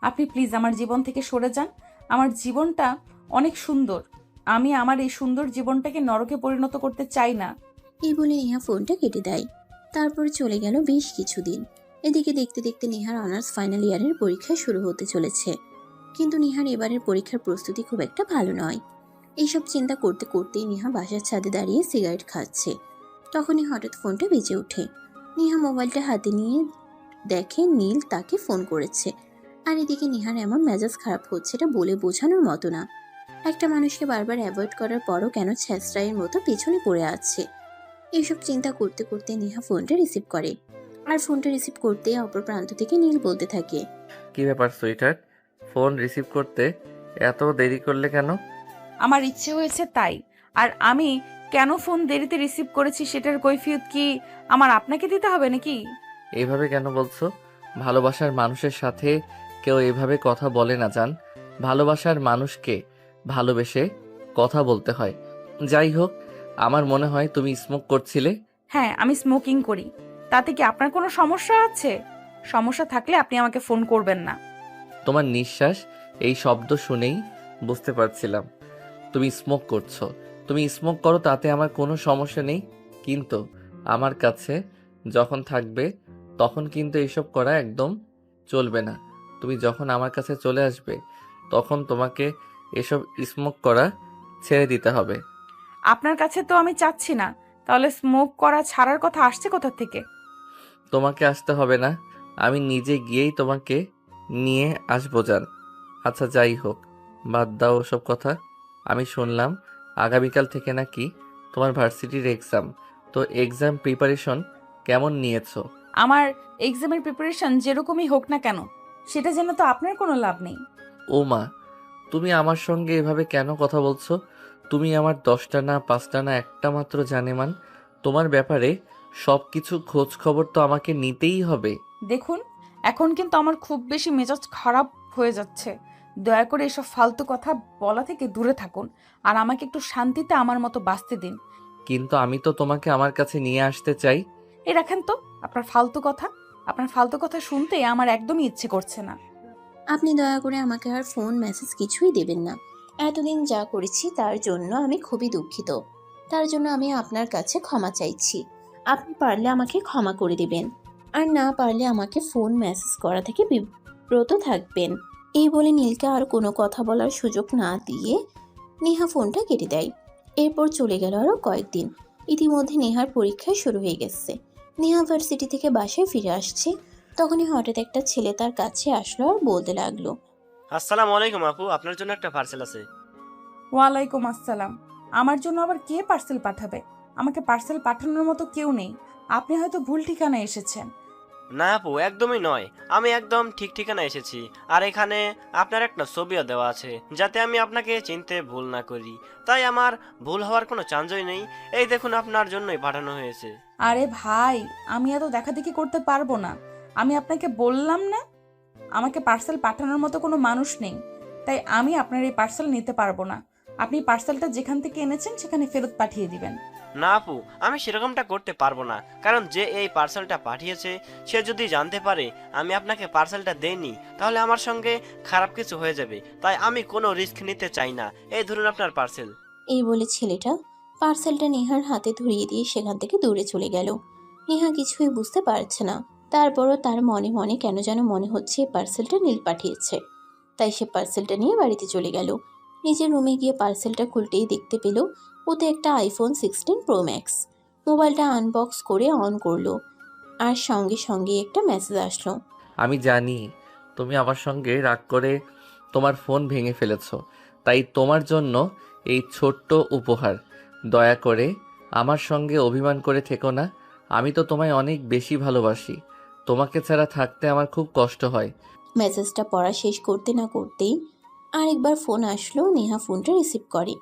আপনি প্লিজ আমার জীবন থেকে সরে যান। আমার জীবনটা অনেক সুন্দর, আমি আমার এই সুন্দর জীবনটাকে নরকে পরিণত করতে চাই না। এই বলে নেহা ফোনটা কেটে দেয়। তারপর চলে গেল বেশ কিছুদিন। এদিকে দেখতে দেখতে নেহার অনার্স ফাইনাল ইয়ারের পরীক্ষা শুরু হতে চলেছে, কিন্তু নেহার এবারের পরীক্ষার প্রস্তুতি খুব একটা ভালো নয়। এইসব চিন্তা করতে করতেই নেহা বাসার ছাদে দাঁড়িয়ে সিগারেট খাচ্ছে। তখনই হঠাৎ ফোনটা বেজে ওঠে। নেহা মোবাইলটা হাতে নিয়ে দেখে নীল তাকে ফোন করেছে। আর এদিকে নেহার এমন মেজাজ খারাপ হচ্ছে, এটা বলে বোঝানোর মতো না। একটা মানুষকে বারবার অ্যাভয়েড করার পরও কেন ছ্যাঁচড়াইয়ের মতো পেছনে পড়ে আছে। এইসব চিন্তা করতে করতে নেহা ফোনটা রিসিভ করে। আর ফোনটা রিসিভ করতে অপর প্রান্ত থেকে নীল বলতে থাকে, কি ব্যাপার সুইটহার্ট, ফোন রিসিভ করতে এত দেরি করলে কেন? আমার ইচ্ছে হয়েছে তাই। আর আমি কেন ফোন দেরিতে রিসিভ করেছি সেটার কৈফিয়ত কি আমার আপনাকে দিতে হবে নাকি? এইভাবে কেন বলছো? ভালোবাসার মানুষের সাথে কেউ এভাবে কথা বলে না জান। ভালোবাসার মানুষকে ভালোবেসে কথা বলতে হয়। যাই হোক, আমার মনে হয় তুমি স্মোক করছিলে। হ্যাঁ, আমি স্মোকিং করি। তাতে কি আপনার কোনো সমস্যা আছে? সমস্যা থাকলে আপনি আমাকে ফোন করবেন না। তোমার নিঃশ্বাস এই শব্দ শুনেই বুঝতে পারছিলাম তুমি স্মোক করছো। তুমি স্মোক করো, তাতে আমার কোনো সমস্যা নেই, কিন্তু আমার কাছে যখন থাকবে তখন কিন্তু এসব করা একদম চলবে না। তুমি যখন আমার কাছে চলে আসবে তখন তোমাকে এসব স্মোক করা ছেড়ে দিতে হবে। আপনার কাছে তো আমি চাচ্ছি না, তাহলে স্মোক করা ছাড়ার কথা আসছে কোথা থেকে? তোমাকে আসতে হবে না, আমি নিজে গিয়েই তোমাকে নিয়ে আসবো জান। আচ্ছা যাই হোক, বাদ দাও ওসব কথা। আমি শুনলাম আগামীকাল থেকে নাকি তোমার ভার্সিটির এক্সাম, তো এক্সাম প্রিপারেশন কেমন নিয়েছো? আমার এক্সামের প্রিপারেশন যেরকমই হোক না কেন, সেটা জেনে তো আপনার কোনো লাভ নেই। ও মা, তুমি আমার সঙ্গে এভাবে কেন কথা বলছো? তুমি আমার 10টা না 5টা না একটা মাত্র জানেমান। তোমার ব্যাপারে সব কিছু খোঁজ খবর তো আমাকে নিতেই হবে। দেখুন, এখন কিন্তু আমার খুব বেশি মেজাজ খারাপ হয়ে যাচ্ছে। দয়া করে এসব ফালতু কথা বলা থেকে দূরে থাকুন আর আমাকে একটু শান্তিতে আমার মতো বাঁচতে দিন। কিন্তু আমি তো তোমাকে আমার কাছে নিয়ে আসতে চাই। এই রাখেন তো আপনার ফালতু কথা। আপনার ফালতু কথা শুনতে আমার একদমই ইচ্ছে করছে না। আপনি দয়া করে আমাকে আর ফোন মেসেজ কিছুই দেবেন না। এতদিন যা করেছি তার জন্য আমি খুবই দুঃখিত। তার জন্য আমি আপনার কাছে ক্ষমা চাইছি। আপনি পারলে আমাকে ক্ষমা করে দেবেন, আর না পারলে আমাকে ফোন মেসেজ করা থেকে বিব্রত থাকবেন। এই বলে নীলকে আর কোনো কথা বলার সুযোগ না দিয়ে নেহা ফোনটা কেটে দেয়। এরপর চলে গেল আরও কয়েকদিন। ইতিমধ্যে নেহার পরীক্ষা শুরু হয়ে গেছে। নেহা ভার্সিটি থেকে বাসায় ফিরে আসছে। তখনই হঠাৎ একটা ছেলে তার কাছে আসলো আর বলতে লাগলো, আসসালামু আলাইকুম আপু, আপনার জন্য একটা পার্সেল আছে। ওয়ালাইকুম আসসালাম। আমার জন্য আবার কে পার্সেল পাঠাবে? আমাকে পার্সেল পাঠানোর মতো কেউ নেই। আপনি হয়তো ভুল ঠিকানায় এসেছেন। না আপু, একদমই নয়, আমি একদম ঠিক ঠিকানা এসেছি। আর এখানে আপনার একটা ছবিও দেওয়া আছে, যাতে আমি আপনাকে চিনতে ভুল না করি। তাই আমার ভুল হওয়ার কোনো চান্সই নেই। এই দেখুন, আপনার জন্যই পাঠানো হয়েছে। আরে ভাই, আমি এত দেখাদেখি করতে পারবো না। আমি আপনাকে বললাম না আমাকে পার্সেল পাঠানোর মতো কোনো মানুষ নেই, তাই আমি আপনার এই পার্সেল নিতে পারবো না। আপনি পার্সেলটা যেখান থেকে এনেছেন সেখানে ফেরত পাঠিয়ে দিবেন। না আপু, আমি সেরকমটা করতে পারবো না, কারণ যে এই পার্সেলটা পাঠিয়েছে সে যদি জানতে পারে আমি আপনাকে পার্সেলটা দেইনি, তাহলে আমার সঙ্গে খারাপ কিছু হয়ে যাবে। তাই আমি কোনো রিস্ক নিতে চাই না। এই ধরুন আপনার পার্সেল। এই বলে ছেলেটা পার্সেলটা নেহার হাতে ধরিয়ে দিয়ে সেখান থেকে দূরে চলে গেল। নেহা কিছুই বুঝতে পারছে না। তারপরও তার মনে মনে কেন যেন মনে হচ্ছে পার্সেলটা নীল পাঠিয়েছে। তাই সে পার্সেলটা নিয়ে বাড়িতে চলে গেল। নিজের রুমে গিয়ে পার্সেলটা খুলতেই দেখতে পেল ওতে একটা আইফোন 16 প্রো ম্যাক্স। মোবাইলটা আনবক্স করে অন করলো, আর সঙ্গে সঙ্গে একটা মেসেজ আসলো। আমি জানি তুমি আমার সঙ্গে রাগ করে তোমার ফোন ভেঙে ফেলেছো, তাই তোমার জন্য এই ছোট্ট উপহার। দয়া করে আমার সঙ্গে অভিমান করে থেকো না। আমি তো তোমায় অনেক বেশি ভালোবাসি। তোমাকে ছাড়া থাকতে আমার খুব কষ্ট হয়। মেসেজটা পড়া শেষ করতে না করতেই আরেকবার ফোন আসলো। নেহা ফোনটা রিসিভ করে।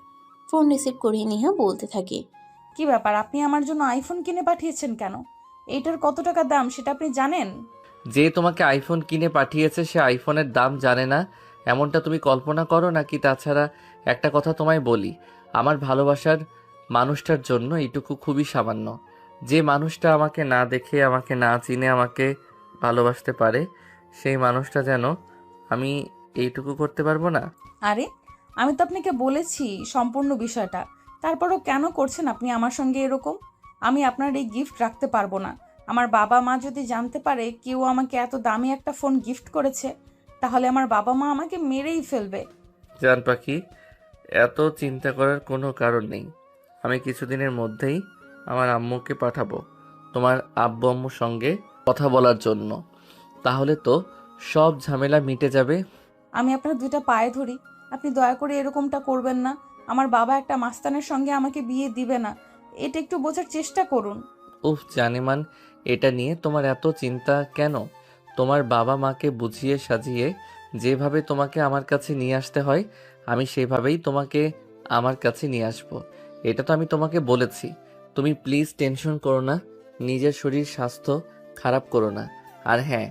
ফোন রিসিভ করে নেহা বলতে থাকে, কি ব্যাপার, আপনি আমার জন্য আইফোন কিনে পাঠিয়েছেন কেন? এইটার কত টাকা দাম সেটা আপনি জানেন? যে তোমাকে আইফোন কিনে পাঠিয়েছে সে আইফোনের দাম জানে না এমনটা তুমি কল্পনা করো নাকি? তাছাড়া একটা কথা তোমায় বলি, আমার ভালোবাসার মানুষটার জন্য এইটুকু খুবই সামান্য। যে মানুষটা আমাকে না দেখে, আমাকে না চিনে আমাকে ভালোবাসতে পারে, সেই মানুষটা যেন আমি এইটুকু করতে পারবো না। আরে, আমি তো আপনাকে বলেছি সম্পূর্ণ বিষয়টা, তারপরও কেন করছেন আপনি আমার সঙ্গে এরকম? আমি আপনার এই গিফট রাখতে পারবো না। আমার বাবা মা যদি জানতে পারে কেউ আমাকে এত দামি একটা ফোন গিফট করেছে, তাহলে আমার বাবা মা আমাকে মেরেই ফেলবে। জান পাখি, এত চিন্তা করার কোনো কারণ নেই। আমি কিছুদিনের মধ্যেই আমার আম্মুকে পাঠাবো তোমার আব্বু আম্মুর সঙ্গে কথা বলার জন্য। তাহলে তো সব ঝামেলা মিটে যাবে। আমি আপনার দুইটা পায়ে ধরি, আপনি দয়া করে এরকমটা করবেন না। আমার বাবা একটা মাস্তানের সঙ্গে আমাকে বিয়ে দিবে না, এটা একটু বোঝার চেষ্টা করুন। উফ জানেমান, এটা নিয়ে তোমার এত চিন্তা কেন? তোমার বাবা মাকে বুঝিয়ে সাজিয়ে যেভাবে তোমাকে আমার কাছে নিয়ে আসতে হয়, আমি সেভাবেই তোমাকে আমার কাছে নিয়ে আসব। এটা তো আমি তোমাকে বলেছি। তুমি প্লিজ টেনশন করো না, নিজের শরীর স্বাস্থ্য খারাপ করো না। আর হ্যাঁ,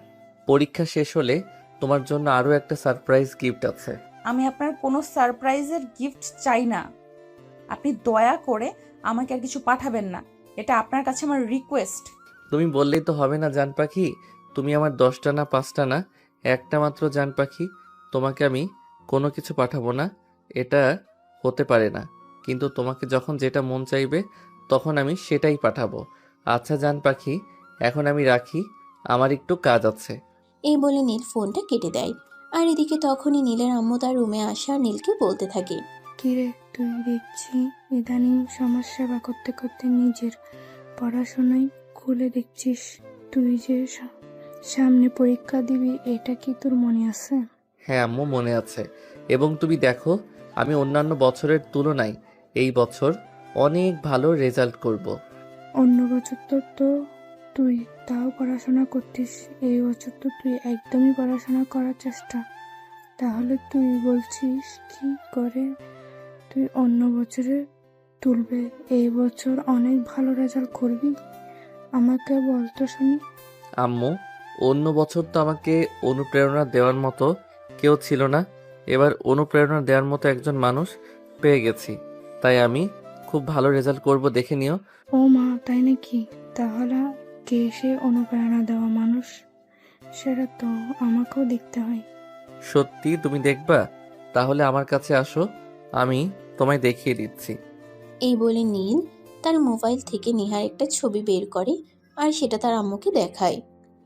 পরীক্ষা শেষ হলে তোমার জন্য আরও একটা সারপ্রাইজ গিফট আছে। আমি আপনার কোনো সারপ্রাইজের গিফট চাই না। আপনি দয়া করে আমাকে আর কিছু পাঠাবেন না, এটা আপনার কাছে আমার রিকোয়েস্ট। তুমি বললেই তো হবে না জান পাখি। তুমি আমার 10টা না 5টা না, একটা মাত্র জান পাখি। তোমাকে আমি কোনো কিছু পাঠাবো না, এটা হতে পারে না। কিন্তু তোমাকে যখন যেটা মন চাইবে তখন আমি সেটাই পাঠাবো। আচ্ছা জান পাখি, এখন আমি রাখি, আমার একটু কাজ আছে। এই বলে নীল ফোনটা কেটে দেয়। আর এদিকে তখনই নীলের আম্মু তার রুমে আসে আর নীলকে বলতে থাকে, কিরে, তুই দেখছি ইদানিং সমাজ সেবা করতে করতে নিজের পড়াশোনায় খুলে দেখছিস। তুই যে সামনে পরীক্ষা দিবি, এটা কি তোর মনে আছে? হ্যাঁ আম্মু, মনে আছে। এবং তুমি দেখো, আমি অন্যান্য বছরের তুলনায় এই বছর অনেক ভালো রেজাল্ট করব। অন্য বছর তো তুই তাও পড়াশোনা করতিস, এই বছর তো তুই একদমই পড়াশোনা করার চেষ্টা। তাহলে তুই বলছিস কি করে তুই অন্য বছরে তুলবে, এই বছর অনেক ভালো রেজাল্ট করবি? আমাকে বল তো শুনি। আম্মু, অন্য বছর তো আমাকে অনুপ্রেরণা দেওয়ার মতো কেউ ছিল না। এবার অনুপ্রেরণা দেওয়ার মতো একজন মানুষ পেয়ে গেছি, তাই আমি খুব ভালো রেজাল্ট করব, দেখে নিও। ও মা, তাই নাকি? তাহলে কে সে অনুপ্রেরণা দেওয়া মানুষ, সেটা তো আমাকেও দেখতে হয়। সত্যি তুমি দেখবা? তাহলে আমার কাছে আসো, আমি তোমায় দেখিয়ে দিচ্ছি। এই বলে নীল তার মোবাইল থেকে নেহার একটা ছবি বের করে আর সেটা তার আম্মুকে দেখায়।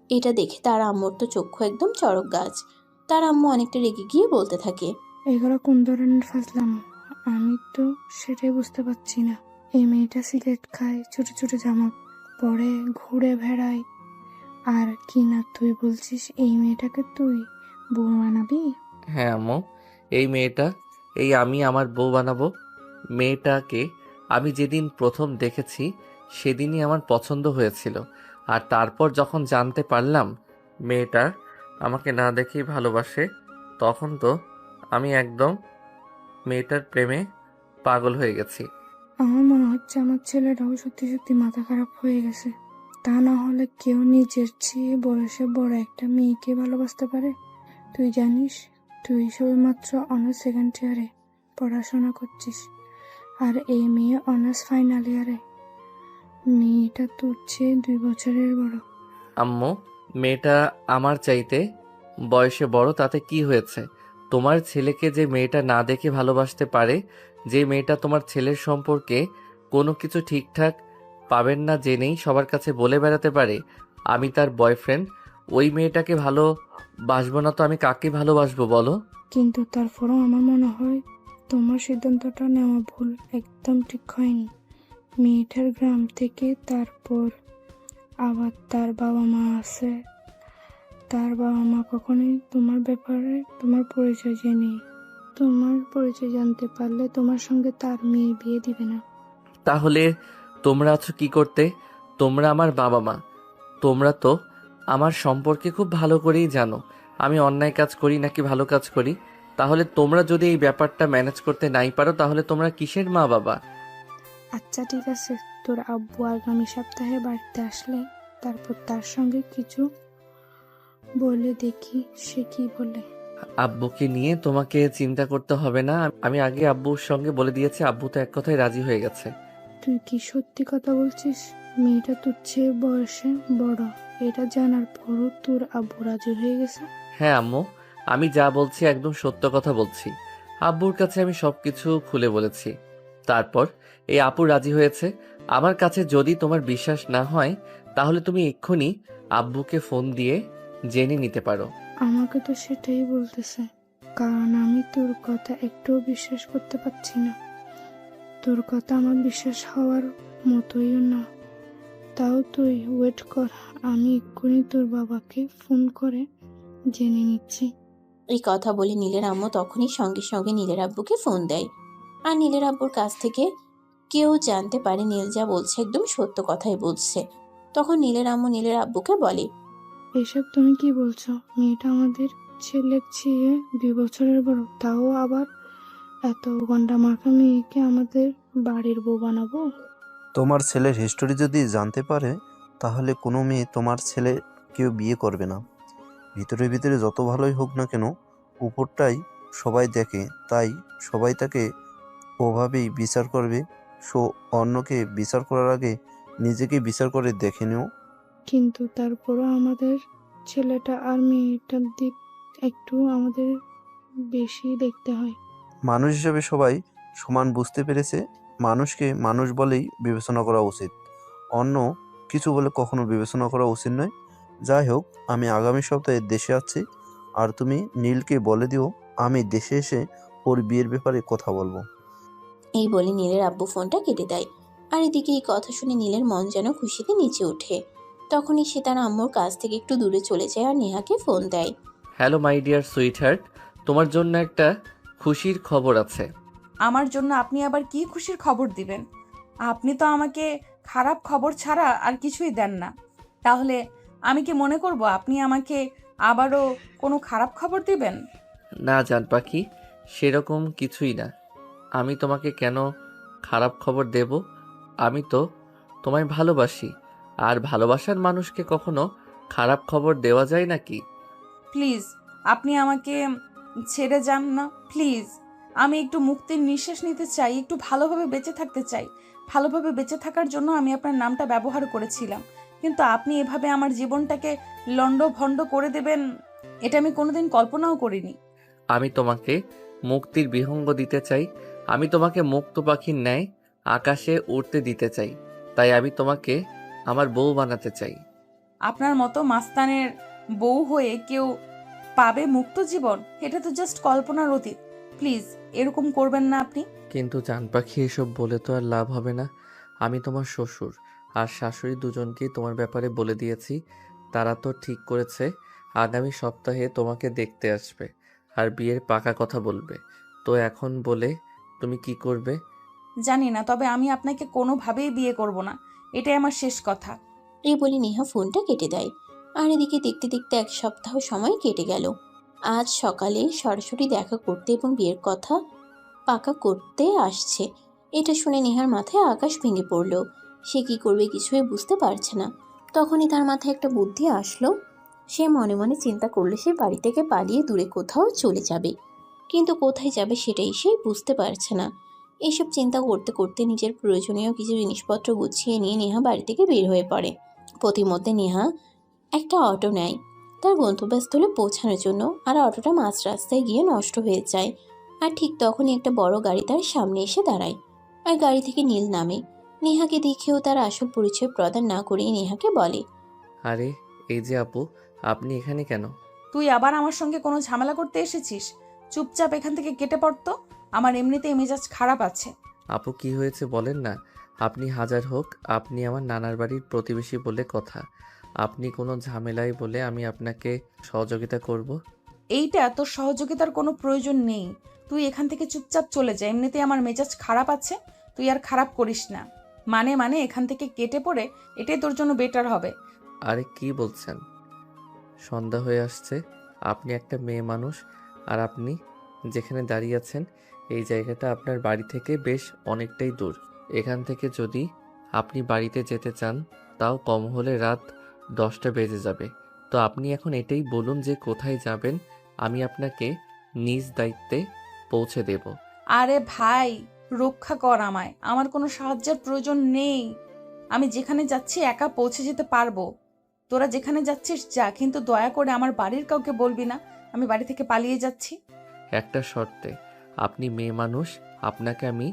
এটা দেখে তার আম্মুর তো চক্ষু একদম চড়ক গাছ। তার আম্মু অনেকটা রেগে গিয়ে বলতে থাকে, এগুলো কোন ধরনের ফাজলাম? আমি তো সেটাই বুঝতে পারছি না। এই মেয়েটা সিগারেট খায়, ছোট ছোট জামা পরে ঘুরে বেড়ায়, আর কি না তুই বলছিস এই মেয়েটাকে তুই বউ বানাবি? হ্যাঁ আম্মু, এই মেয়েটা আমি আমার বউ বানাবো। মেয়েটাকে আমি যেদিন প্রথম দেখেছি সেদিনই আমার পছন্দ হয়েছিল। আর তারপর যখন জানতে পারলাম মেয়েটা আমাকে না দেখেই ভালোবাসে, তখন তো আমি একদম মেয়েটার প্রেমে পাগল হয়ে গেছি। আমার মনে হচ্ছে আমার ছেলেটাও সত্যি সত্যি মাথা খারাপ হয়ে গেছে। তা না হলে কেউ নিজের চেয়ে বয়সে বড় একটা মেয়েকে ভালোবাসতে পারে? তুই জানিস, তুই সবেমাত্র অনার্স সেকেন্ড ইয়ারে পড়াশোনা করছিস, আর এই মেয়ে অনার্স ফাইনাল ইয়ারে। মেয়েটা তোর চেয়ে 2 বছরের বড়। আম্মু, মেয়েটা আমার চাইতে বয়সে বড়, তাতে কি হয়েছে? তোমার ছেলেকে যে মেয়েটা না দেখে ভালোবাসতে পারে, যে মেয়েটা তোমার ছেলের সম্পর্কে কোনো কিছু ঠিকঠাক পাবেন না জেনেই সবার কাছে বলে বেড়াতে পারে আমি তার বয়ফ্রেন্ড, ওই মেয়েটাকে ভালোবাসবো না তো আমি কাকে ভালোবাসবো বলো? কিন্তু তারপরও আমার মনে হয় তোমার সিদ্ধান্তটা নেওয়া ভুল, একদম ঠিক হয়নি। মেয়েটার গ্রাম থেকে, তারপর আবার তার বাবা মা আছে। তার বাবা মা কখনোই তোমার ব্যাপারে তোমার পরিচয় জেনে, তোমার পরিচয় জানতে পারলে তোমার সঙ্গে তার মেয়ে বিয়ে দিবে না। তাহলে তোমরা আছো কি করতে? তোমরা আমার বাবা মা, তোমরা তো আমার সম্পর্কে খুব ভালো করেই জানো আমি অন্যায় কাজ করি নাকি ভালো কাজ করি। তাহলে তোমরা যদি এই ব্যাপারটা ম্যানেজ করতে নাই পারো, তাহলে তোমরা কিসের মা বাবা? আচ্ছা ঠিক আছে, তোর আব্বু আগামী সপ্তাহে বাড়িতে আসলে তারপর তার সঙ্গে কিছু বলে দেখি সে কি বলে। আব্বুকে নিয়ে তোমাকে চিন্তা করতে হবে না, আমি আগে আব্বুর সঙ্গে বলে দিয়েছি, আব্বু তো এক কথায় রাজি হয়ে গেছে। তুই কি সত্যি কথা বলছিস? মেয়েটা তোর চেয়ে বয়সে বড়, এটা জানার পরও তোর আব্বু রাজি হয়ে গেছে? হ্যাঁ আম্মু, আমি যা বলছি একদম সত্য কথা বলছি। আব্বুর কাছে আমি সবকিছু খুলে বলেছি, তারপর এই আপু রাজি হয়েছে। আমার কাছে যদি তোমার বিশ্বাস না হয়, তাহলে তুমি এক্ষুনি আব্বুকে ফোন দিয়ে জেনে নিতে পারো। আমাকে তো সেটাই বলতেছে, কারণ আমি তোর কথা একটুও বিশ্বাস করতে পারছি না। তোর কথা আমার বিশ্বাস হওয়ার মতোইও না। তাও তুই ওয়েট কর, আমি এক্ষুনি তোর বাবাকে ফোন করে জেনে নিচ্ছি। এই কথা বলে নীলের আম্মু তখনই সঙ্গে সঙ্গে নীলের আব্বুকে ফোন দেয়। আর নীলের আব্বুর কাছ থেকে কেউ জানতে পারে নীল যা বলছে একদম সত্য কথাই বলছে। তখন নীলের আম্মু নীলের আব্বুকে বলে, এসব তুমি কি বলছো? মেয়েটা আমাদের ছেলের চেয়ে 2 বছরের বড়, তাও আবার এত গন্ডা মার্কা মেয়েকে আমাদের বাড়ির বউ বানাবো? তোমার ছেলের হিস্টোরি যদি জানতে পারে তাহলে কোনো মেয়ে তোমার ছেলে কেউ বিয়ে করবে না। ভিতরে ভিতরে যত ভালোই হোক না কেন, উপরটাই সবাই দেখে, তাই সবাই তাকে ওভাবেই বিচার করবে। সো অন্যকে বিচার করার আগে নিজেকে বিচার করে দেখে নিও। কিন্তু তারপরও আমাদের ছেলেটা আর মেয়েটার দিক একটু আমাদের বেশি দেখতে হয়। মানুষ হিসেবে সবাই সমান বুঝতে পেরেছে, মানুষকে মানুষ বলেই বিবেচনা করা উচিত, অন্য কিছু বলে কখনো বিবেচনা করা উচিত নয়। যাই হোক, আমি আগামী সপ্তাহে দেশে আছি, আর তুমি নীলকে বলে দিও আমি দেশে এসে ওর বিয়ের ব্যাপারে কথা বলবো। এই বলে নীলের আব্বু ফোনটা কেটে দেয়। আর এদিকে এই কথা শুনে নীলের মন যেন খুশিতে নিচে ওঠে। তখনই সে তার আম্মুর কাছ থেকে একটু দূরে চলে যায় আর নেহাকে ফোন দেয়। Hello my dear sweet heart, তোমার জন্য একটা খুশির খবর আছে। আমার জন্য আপনি আবার কি খুশির খবর দিবেন? আপনি তো আমাকে খারাপ খবর ছাড়া আর কিছুই দেন না। তাহলে আমি কি মনে করব আপনি আমাকে আবারও কোনো খারাপ খবর দিবেন? না জান পাখি, সেরকম কিছুই না। আমি তোমাকে কেন খারাপ খবর দেব? আমি তো তোমায় ভালোবাসি, আর ভালোবাসার মানুষকে কখনো খারাপ খবর দেওয়া যায় নাকি? প্লিজ আপনি আমাকে ছেড়ে যান না, প্লিজ। আমি একটু মুক্তির নিঃশ্বাস নিতে চাই, একটু ভালোভাবে বেঁচে থাকতে চাই। ভালোভাবে বেঁচে থাকার জন্য আমি আপনার নামটা ব্যবহার করেছিলাম, কিন্তু আপনি এভাবে আমার জীবনটাকে লণ্ডভণ্ড করে দেবেন, এটা আমি কোনোদিন কল্পনাও করিনি। আমি তোমাকে মুক্তির বিহঙ্গ দিতে চাই। আমি তোমাকে মুক্ত পাখির ন্যায় আকাশে উড়তে দিতে চাই। তাই আমি তোমাকে আমার বউ বানাতে চাই। আপনার মতো মাস্তানের বউ হয়ে কেউ পাবে মুক্ত জীবন? এটা তো জাস্ট কল্পনার অতীত। প্লিজ এরকম করবেন না আপনি। কিন্তু জান পাখি, এসব বলে তো আর লাভ হবে না। আমি তোমার শ্বশুর আর শাশুড়ি দুজনকেই তোমার ব্যাপারে বলে দিয়েছি। তারা তো ঠিক করেছে আগামী সপ্তাহে তোমাকে দেখতে আসবে আর বিয়ের পাকা কথা বলবে। তো এখন বলে তুমি কি করবে? জানি না, তবে আমি আপনাকে কোনোভাবেই বিয়ে করব না, এটাই আমার শেষ কথা। এই বলে নেহা ফোনটা কেটে দেয়। আর এদিকে দেখতে দেখতে 1 সপ্তাহ সময় কেটে গেল। আজ সকালে সরাসরি দেখা করতে এবং বিয়ের কথা পাকা করতে আসছে। এটা শুনে নেহার মাথায় আকাশ ভেঙে পড়ল। সে কি করবে কিছুই বুঝতে পারছে না। তখনই তার মাথায় একটা বুদ্ধি আসলো। সে মনে মনে চিন্তা করলো সে বাড়ি থেকে পালিয়ে দূরে কোথাও চলে যাবে, কিন্তু কোথায় যাবে সেটাই সে বুঝতে পারছে না। এইসব চিন্তা করতে করতে নিজের প্রয়োজনীয় কিছু জিনিসপত্র গুছিয়ে নিয়ে নেহা বাড়ি থেকে বের হয়ে পড়ে। প্রতিমধ্যে নেহা একটা অটো নেয় তার গন্তব্যস্থলে পৌঁছানোর জন্য। আর অটোটা মাঝ রাস্তায় গিয়ে নষ্ট হয়ে যায়। আর ঠিক তখনই একটা বড় গাড়ি তার সামনে এসে দাঁড়ায়। আর গাড়ি থেকে নীল নামে। নেহাকে দেখেও তার আসল পরিচয় প্রদান না করেই নেহাকে বলে, আরে এই যে আপু, আপনি এখানে কেন? তুই আবার আমার সঙ্গে কোনো ঝামেলা করতে এসেছিস? চুপচাপ এখান থেকে কেটে পড়তো, আমার এমনিতেই মেজাজ খারাপ আছে। আপু কি হয়েছে বলেন না। আপনি হাজার হোক আপনি আমার নানার বাড়ির প্রতিবেশী বলে কথা। আপনি কোনো ঝামেলায় বলে আমি আপনাকে সহযোগিতা করব। এইটা তোর সহযোগিতার কোনো প্রয়োজন নেই। তুই এখান থেকে চুপচাপ চলে যা, এমনিতেই আমার মেজাজ খারাপ আছে। তুই আর খারাপ করিস না। মানে এখান থেকে কেটে পড়ে, এটাই তোর জন্য বেটার হবে। আরে কি বলছেন? সন্ধ্যা হয়ে আসছে, আপনি একটা মেয়ে মানুষ, আর আপনি যেখানে দাঁড়িয়ে আছেন এই জায়গাটা আপনার বাড়ি থেকে বেশ অনেকটাই দূর। এখান থেকে যদি আপনি বাড়িতে যেতে চান তাও কম হলে রাত 10টা বেজে যাবে। তো আপনি এখন এটাই বলুন যে কোথায় যাবেন, আমি আপনাকে নিজ দায়িত্বে পৌঁছে দেব। আরে ভাই, রক্ষা কর আমায়, আমার কোনো সাহায্যের প্রয়োজন নেই। আমি যেখানে যাচ্ছি একা পৌঁছে যেতে পারবো। তোরা যেখানে যাচ্ছিস যা, কিন্তু দয়া করে আমার বাড়ির কাউকে বলবি না আমি বাড়ি থেকে পালিয়ে যাচ্ছি। একটা শর্তে, আপনি মেয়ে মানুষ, আপনাকে আমি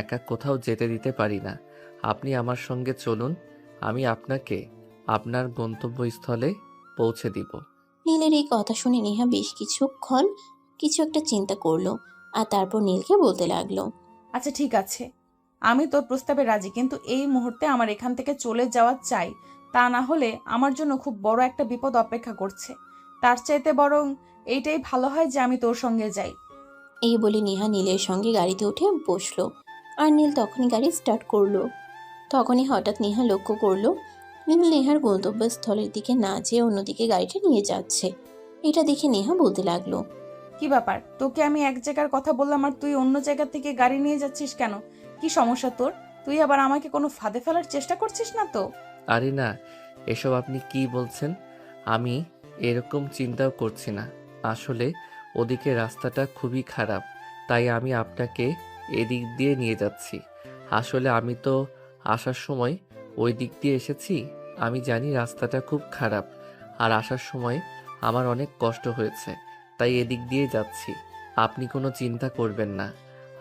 একা কোথাও যেতে দিতে পারি না। আপনি আমার সঙ্গে চলুন, আমি আপনাকে আপনার গন্তব্যস্থলে পৌঁছে দিব। নীলের এই কথা শুনে নেহা বেশ কিছুক্ষণ কিছু একটা চিন্তা করলো। আর তারপর নীলকে বলতে লাগলো, আচ্ছা ঠিক আছে, আমি তোর প্রস্তাবে রাজি, কিন্তু এই মুহূর্তে আমার এখান থেকে চলে যাওয়া চাই। তা না হলে আমার জন্য খুব বড় একটা বিপদ অপেক্ষা করছে। তার চাইতে বরং এইটাই ভালো হয় যে আমি তোর সঙ্গে যাই। এই বলে নেহা নীলের সঙ্গে গাড়িতে উঠে বসলো। আর নীল তখনই গাড়ি স্টার্ট করলো। তখনই হঠাৎ নেহা লক্ষ্য করলো নীল নেহার গন্তব্যস্থলের দিকে না যেয়ে অন্যদিকে গাড়িটা নিয়ে যাচ্ছে। এটা দেখে নেহা বলতে লাগলো, কি ব্যাপার, তোকে আমি এক জায়গার কথা বললাম আর তুই অন্য জায়গা থেকে গাড়ি নিয়ে যাচ্ছিস কেন? কি সমস্যা তোর? তুই আবার আমাকে কোনো ফাঁদে ফেলার চেষ্টা করছিস না তো? আরে না, এসব আপনি কি বলছেন? আমি এরকম চিন্তাও করছি না। আসলে ওদিকে রাস্তাটা খুবই খারাপ, তাই আমি আপনাকে এদিক দিয়ে নিয়ে যাচ্ছি। আসলে আমি তো আসার সময় ওই দিক দিয়ে এসেছি। আমি জানি রাস্তাটা খুব খারাপ, আর আসার সময় আমার অনেক কষ্ট হয়েছে, তাই এদিক দিয়ে যাচ্ছি। আপনি কোনো চিন্তা করবেন না,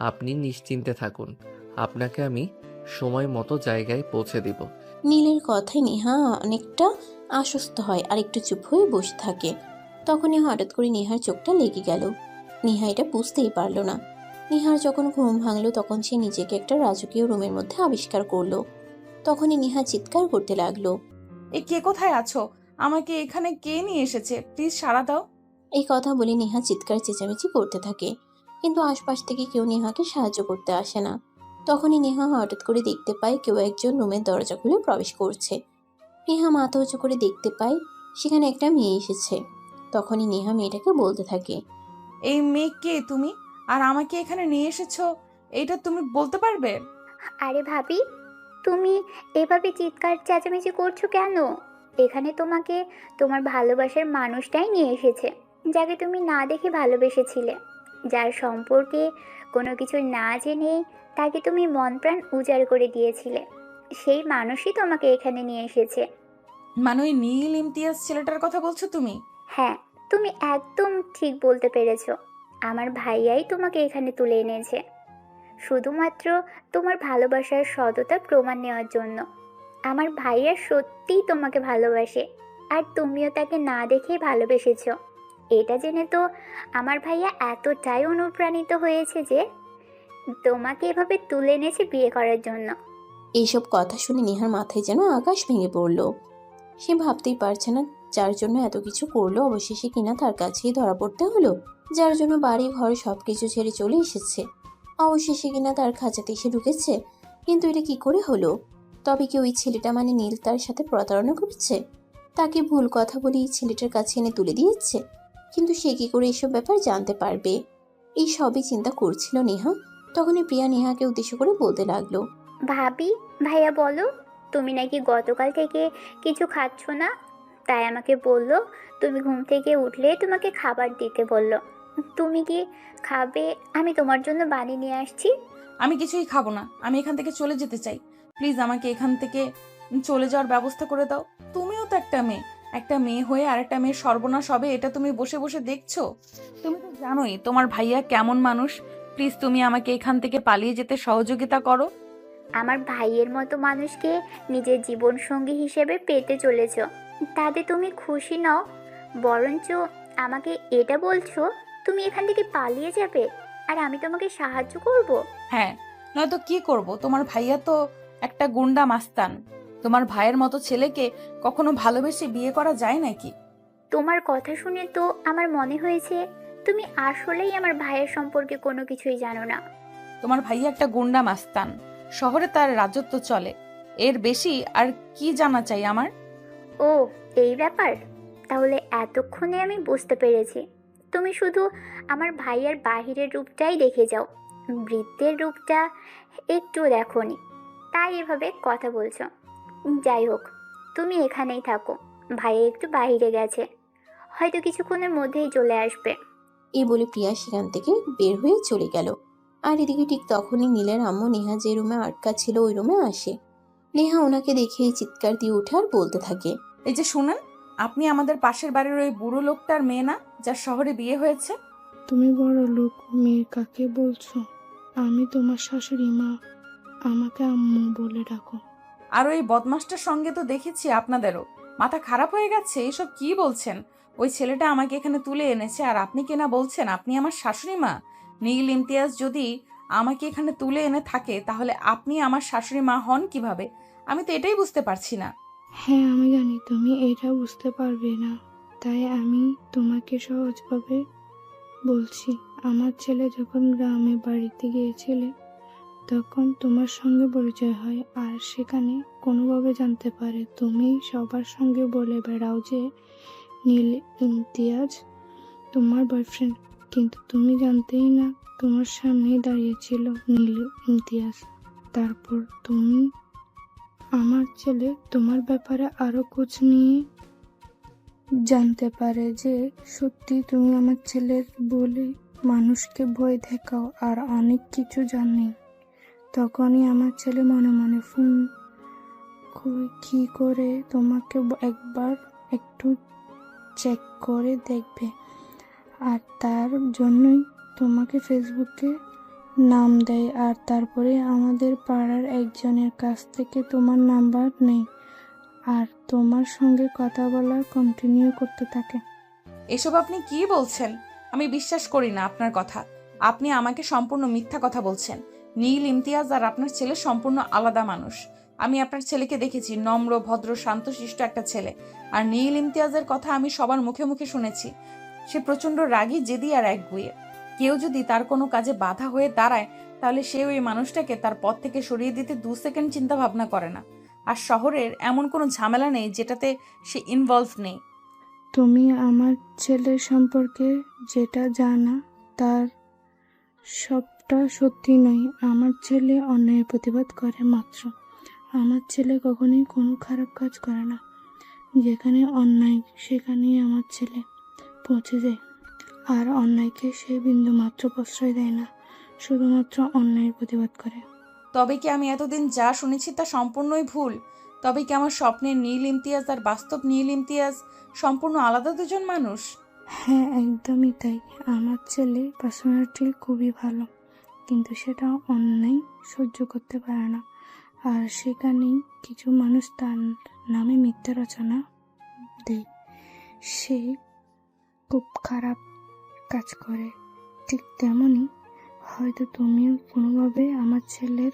আপনি নিশ্চিন্তে থাকুন। আপনাকে আমি সময় মতো জায়গায় পৌঁছে দিব। নীলের কথায় নেহা অনেকটা আশ্বস্ত হয় আর একটু চুপ হয়ে বসে থাকে। তখনই হঠাৎ করে নেহার চোখটা লেগে গেল। নেহা এটা বুঝতেই পারল না। নেহার যখন ঘুম ভাঙলো তখন সে নিজেকে একটা রাজকীয় রুমের মধ্যে আবিষ্কার করলো। তখনই নেহা চিৎকার করতে লাগলো, এ কে, কোথায় আছো? আমাকে এখানে কে নিয়ে এসেছে? প্লিজ সাড়া দাও। এই কথা বলে নেহা চিৎকার চেঁচামেচি করতে থাকে, কিন্তু আশপাশ থেকে কেউ নেহাকে সাহায্য করতে আসে না। তখনই নেহা হঠাৎ করে দেখতে পায় কেউ একজন রুমের দরজা খুলে প্রবেশ করছে। নেহা মাথা উঁচু করে দেখতে পায় সেখানে একটা মেয়ে এসেছে। তখনই নেহা মেয়েটাকে বলতে থাকে, এই মেয়ে কে তুমি? আর আমাকে এখানে নিয়ে এসেছো, এইটা তুমি বলতে পারবে? আরে ভাবি, তুমি এভাবে চিৎকার চেঁচামেচি করছো কেন? এখানে তোমাকে তোমার ভালোবাসার মানুষটাই নিয়ে এসেছে, যাকে তুমি না দেখে ভালোবেসেছিলে, যার সম্পর্কে কোনো কিছু না জেনে তাকে তুমি মন প্রাণ উজাড় করে দিয়েছিলে। সেই মানুষই তোমাকে এখানে নিয়ে এসেছে। মানে ওই নীল ইমতিয়াজ ছেলেটার কথা বলছো তুমি? হ্যাঁ, তুমি একদম ঠিক বলতে পেরেছো। আমার ভাইয়াই তোমাকে এখানে তুলে এনেছে শুধুমাত্র তোমার ভালোবাসার সততা প্রমাণ নেওয়ার জন্য। আমার ভাইয়া সত্যিই তোমাকে ভালোবাসে, আর তুমিও তাকে না দেখেই ভালোবেসেছো। এটা জেনে তো আমার ভাইয়া এতটাই অনুপ্রাণিত হয়েছে যে তোমাকে এভাবে তুলে এনেছে বিয়ে করার জন্য। এইসব কথা শুনে নেহার মাথায় যেন আকাশ ভেঙে পড়ল। সে ভাবতেই পারছে না যার জন্য এত কিছু করলো অবশেষে কিনা তার কাছেই ধরা পড়তে হলো, যার জন্য বাড়ি ঘর সবকিছু ছেড়ে চলে এসেছে অবশেষে কিনা তার খাঁচাতে এসে ঢুকেছে। কিন্তু এটা কি করে হলো? তবে কি ওই ছেলেটা মানে নীল তার সাথে প্রতারণা করছে? তাকে ভুল কথা বলে এই ছেলেটার কাছে এনে তুলে দিয়েছে? কিন্তু সে কি করে এসব ব্যাপার জানতে পারবে? এই সবই চিন্তা করছিল নেহা। তখনই প্রিয়া নেহাকে উদ্দেশ্য করে বলতে লাগলো, ভাবি, ভাইয়া বলো, তুমি নাকি গতকাল থেকে কিছু খাচ্ছ না, তাই আমাকে বললো তুমি ঘুম থেকে উঠলে তোমাকে খাবার দিতে বললো। তুমি কি খাবে? আমি তোমার জন্য বানিয়ে নিয়ে আসছি। আমি কিছুই খাবো না, আমি এখান থেকে চলে যেতে চাই। প্লিজ আমাকে এখান থেকে চলে যাওয়ার ব্যবস্থা করে দাও। তুমিও তো একটা মেয়ে হয়ে আর একটা মেয়ের সর্বনাশ হবে এটা তুমি বসে বসে দেখছো? তুমি তো জানোই তোমার ভাইয়া কেমন মানুষ। প্লিজ তুমি আমাকে এখান থেকে পালিয়ে যেতে সহযোগিতা করো। আমার ভাইয়ের মতো মানুষকে নিজের জীবন সঙ্গী হিসেবে পেতে চলেছ, তাতে তুমি খুশি নও, বরঞ্চ আমাকে এটা বলছো তুমি এখান থেকে পালিয়ে যাবে আর আমি তোমাকে সাহায্য করব? হ্যাঁ, নয়তো কি করব? তোমার ভাইয়া তো একটা গুন্ডা মাস্তান। তোমার ভাইয়ের মতো ছেলেকে কখনো ভালোবেসে বিয়ে করা যায় নাকি? তোমার কথা শুনে তো আমার মনে হয়েছে তুমি আসলেই আমার ভাইয়ের সম্পর্কে কোনো কিছুই জানো না। তোমার ভাইয়া একটা গুন্ডা মাস্তান, শহরে তার রাজত্ব চলে, এর বেশি আর কি জানা চাই আমার? ও, এই ব্যাপার। তাহলে এতক্ষণে আমি বুঝতে পেরেছি তুমি শুধু আমার ভাইয়ার বাহিরের রূপটাই দেখে যাও, বৃত্তের রূপটা একটু দেখোনি, তাই এভাবে কথা বলছো। যাই হোক, তুমি এখানেই থাকো, ভাইয়া একটু বাইরে গেছে, হয়তো কিছুক্ষণের মধ্যেই চলে আসবে। এই বলে প্রিয়া সেখান থেকে বের হয়ে চলে গেল। আর এদিকে ঠিক তখনই নীলের আম্মু নেহা যে রুমে আটকা ছিল ওই রুমে আসে। নেহা ওনাকে দেখে চিৎকার দিয়ে উঠে আর বলতে থাকে, এই যে শুনেন, আপনি আমাদের পাশের বাড়ির ওই বুড়ো লোকটার মেয়ে না, যার শহরে বিয়ে হয়েছে? তুমি বড় লোক মেয়ে কাকে বলছো? আমি তোমার শাশুড়ি মা, আমাকে আম্মু বলে ডাকো। আর ওই বদমাসটার সঙ্গে তো দেখেছি আপনাদেরও মাথা খারাপ হয়ে গেছে। এইসব কি বলছেন? ওই ছেলেটা আমাকে এখানে তুলে এনেছে আর আপনি কিনা বলছেন আপনি আমার শাশুড়ি মা? নীল ইমতিয়াজ যদি আমাকে এখানে তুলে এনে থাকে, তাহলে আপনি আমার শাশুড়ি মা হন কিভাবে? আমি তো এটাই বুঝতে পারছি না। হ্যাঁ, আমি জানি তুমি এটা বুঝতে পারবে না, তাই আমি তোমাকে সহজভাবে বলছি। আমার ছেলে যখন গ্রামে বাড়িতে গিয়েছিলে তখন তোমার সঙ্গে পরিচয় হয়, আর সেখানে কোনোভাবে জানতে পারে তুমি সবার সঙ্গে বলে বেড়াও যে নীল ইমতিয়াজ তোমার বয়ফ্রেন্ড, কিন্তু তুমি জানতেই না তোমার সামনেই দাঁড়িয়েছিল নীল ইমতিয়াজ। তারপর তুমি আমার ছেলে তোমার ব্যাপারে আরো খোঁজ নিয়ে জানতে পারে যে সত্যি তুমি আমার ছেলের বলে মানুষকে ভয় দেখাও আর অনেক কিছু জানি। তখনই আমার ছেলে মনে মনে ফোন কি করে তোমাকে একবার একটু চেক করে দেখবে, আর তার জন্যই তোমাকে ফেসবুকে নাম দেয়, আর তারপরে আমাদের পাড়ার একজনের কাছ থেকে তোমার নাম্বার নেই আর তোমার সঙ্গে কথা বলা কন্টিনিউ করতে থাকে। এসব আপনি কি বলছেন? আমি বিশ্বাস করি না আপনার কথা। আপনি আমাকে সম্পূর্ণ মিথ্যা কথা বলছেন। নীল ইমতিয়াজ আর আপনার ছেলে সম্পূর্ণ আলাদা মানুষ। আমি আপনার ছেলেকে দেখেছি, নম্র, ভদ্র, শান্তশিষ্ট একটা ছেলে। আর নীল ইমতিয়াজের কথা আমি সবার মুখে মুখে শুনেছি। সে প্রচণ্ড রাগী, জেদি আর একগুঁয়ে। কেউ যদি তার কোনো কাজে বাধা হয়ে দাঁড়ায়, তাহলে সে ওই মানুষটাকে তার পথ থেকে সরিয়ে দিতে 2 সেকেন্ড চিন্তা ভাবনা করে না। আর শহরের এমন কোনো ঝামেলা নেই যেটাতে সে ইনভলভ নেই। তুমি আমার ছেলে সম্পর্কে যেটা জানা তার সবটা সত্যি নয়। আমার ছেলে অন্যায়ের প্রতিবাদ করে মাত্র। আমার ছেলে কখনোই কোনো খারাপ কাজ করে না। যেখানে অন্যায় সেখানেই আমার ছেলে পৌঁছে যায়, আর অন্যায়কে সে বিন্দু মাত্র প্রশ্রয় দেয় না, শুধুমাত্র অন্যায়ের প্রতিবাদ করে। তবে কি আমি এতদিন যা শুনেছি তা সম্পূর্ণই ভুল? তবে কি আমার স্বপ্নের নীল ইমতিয়াজ আর বাস্তব নীল ইমতিয়াজ সম্পূর্ণ আলাদা দুজন মানুষ? হ্যাঁ, একদমই তাই। আমার ছেলে পার্সোনালিটি খুবই ভালো, কিন্তু সেটা অন্যায় সহ্য করতে পারে না, আর সেখানেই কিছু মানুষ তার নামে মিথ্যা রচনা দেয়। সে খুব খারাপ কাজ করে। ঠিক তেমনই হয়তো তুমিও কোনোভাবে আমার ছেলের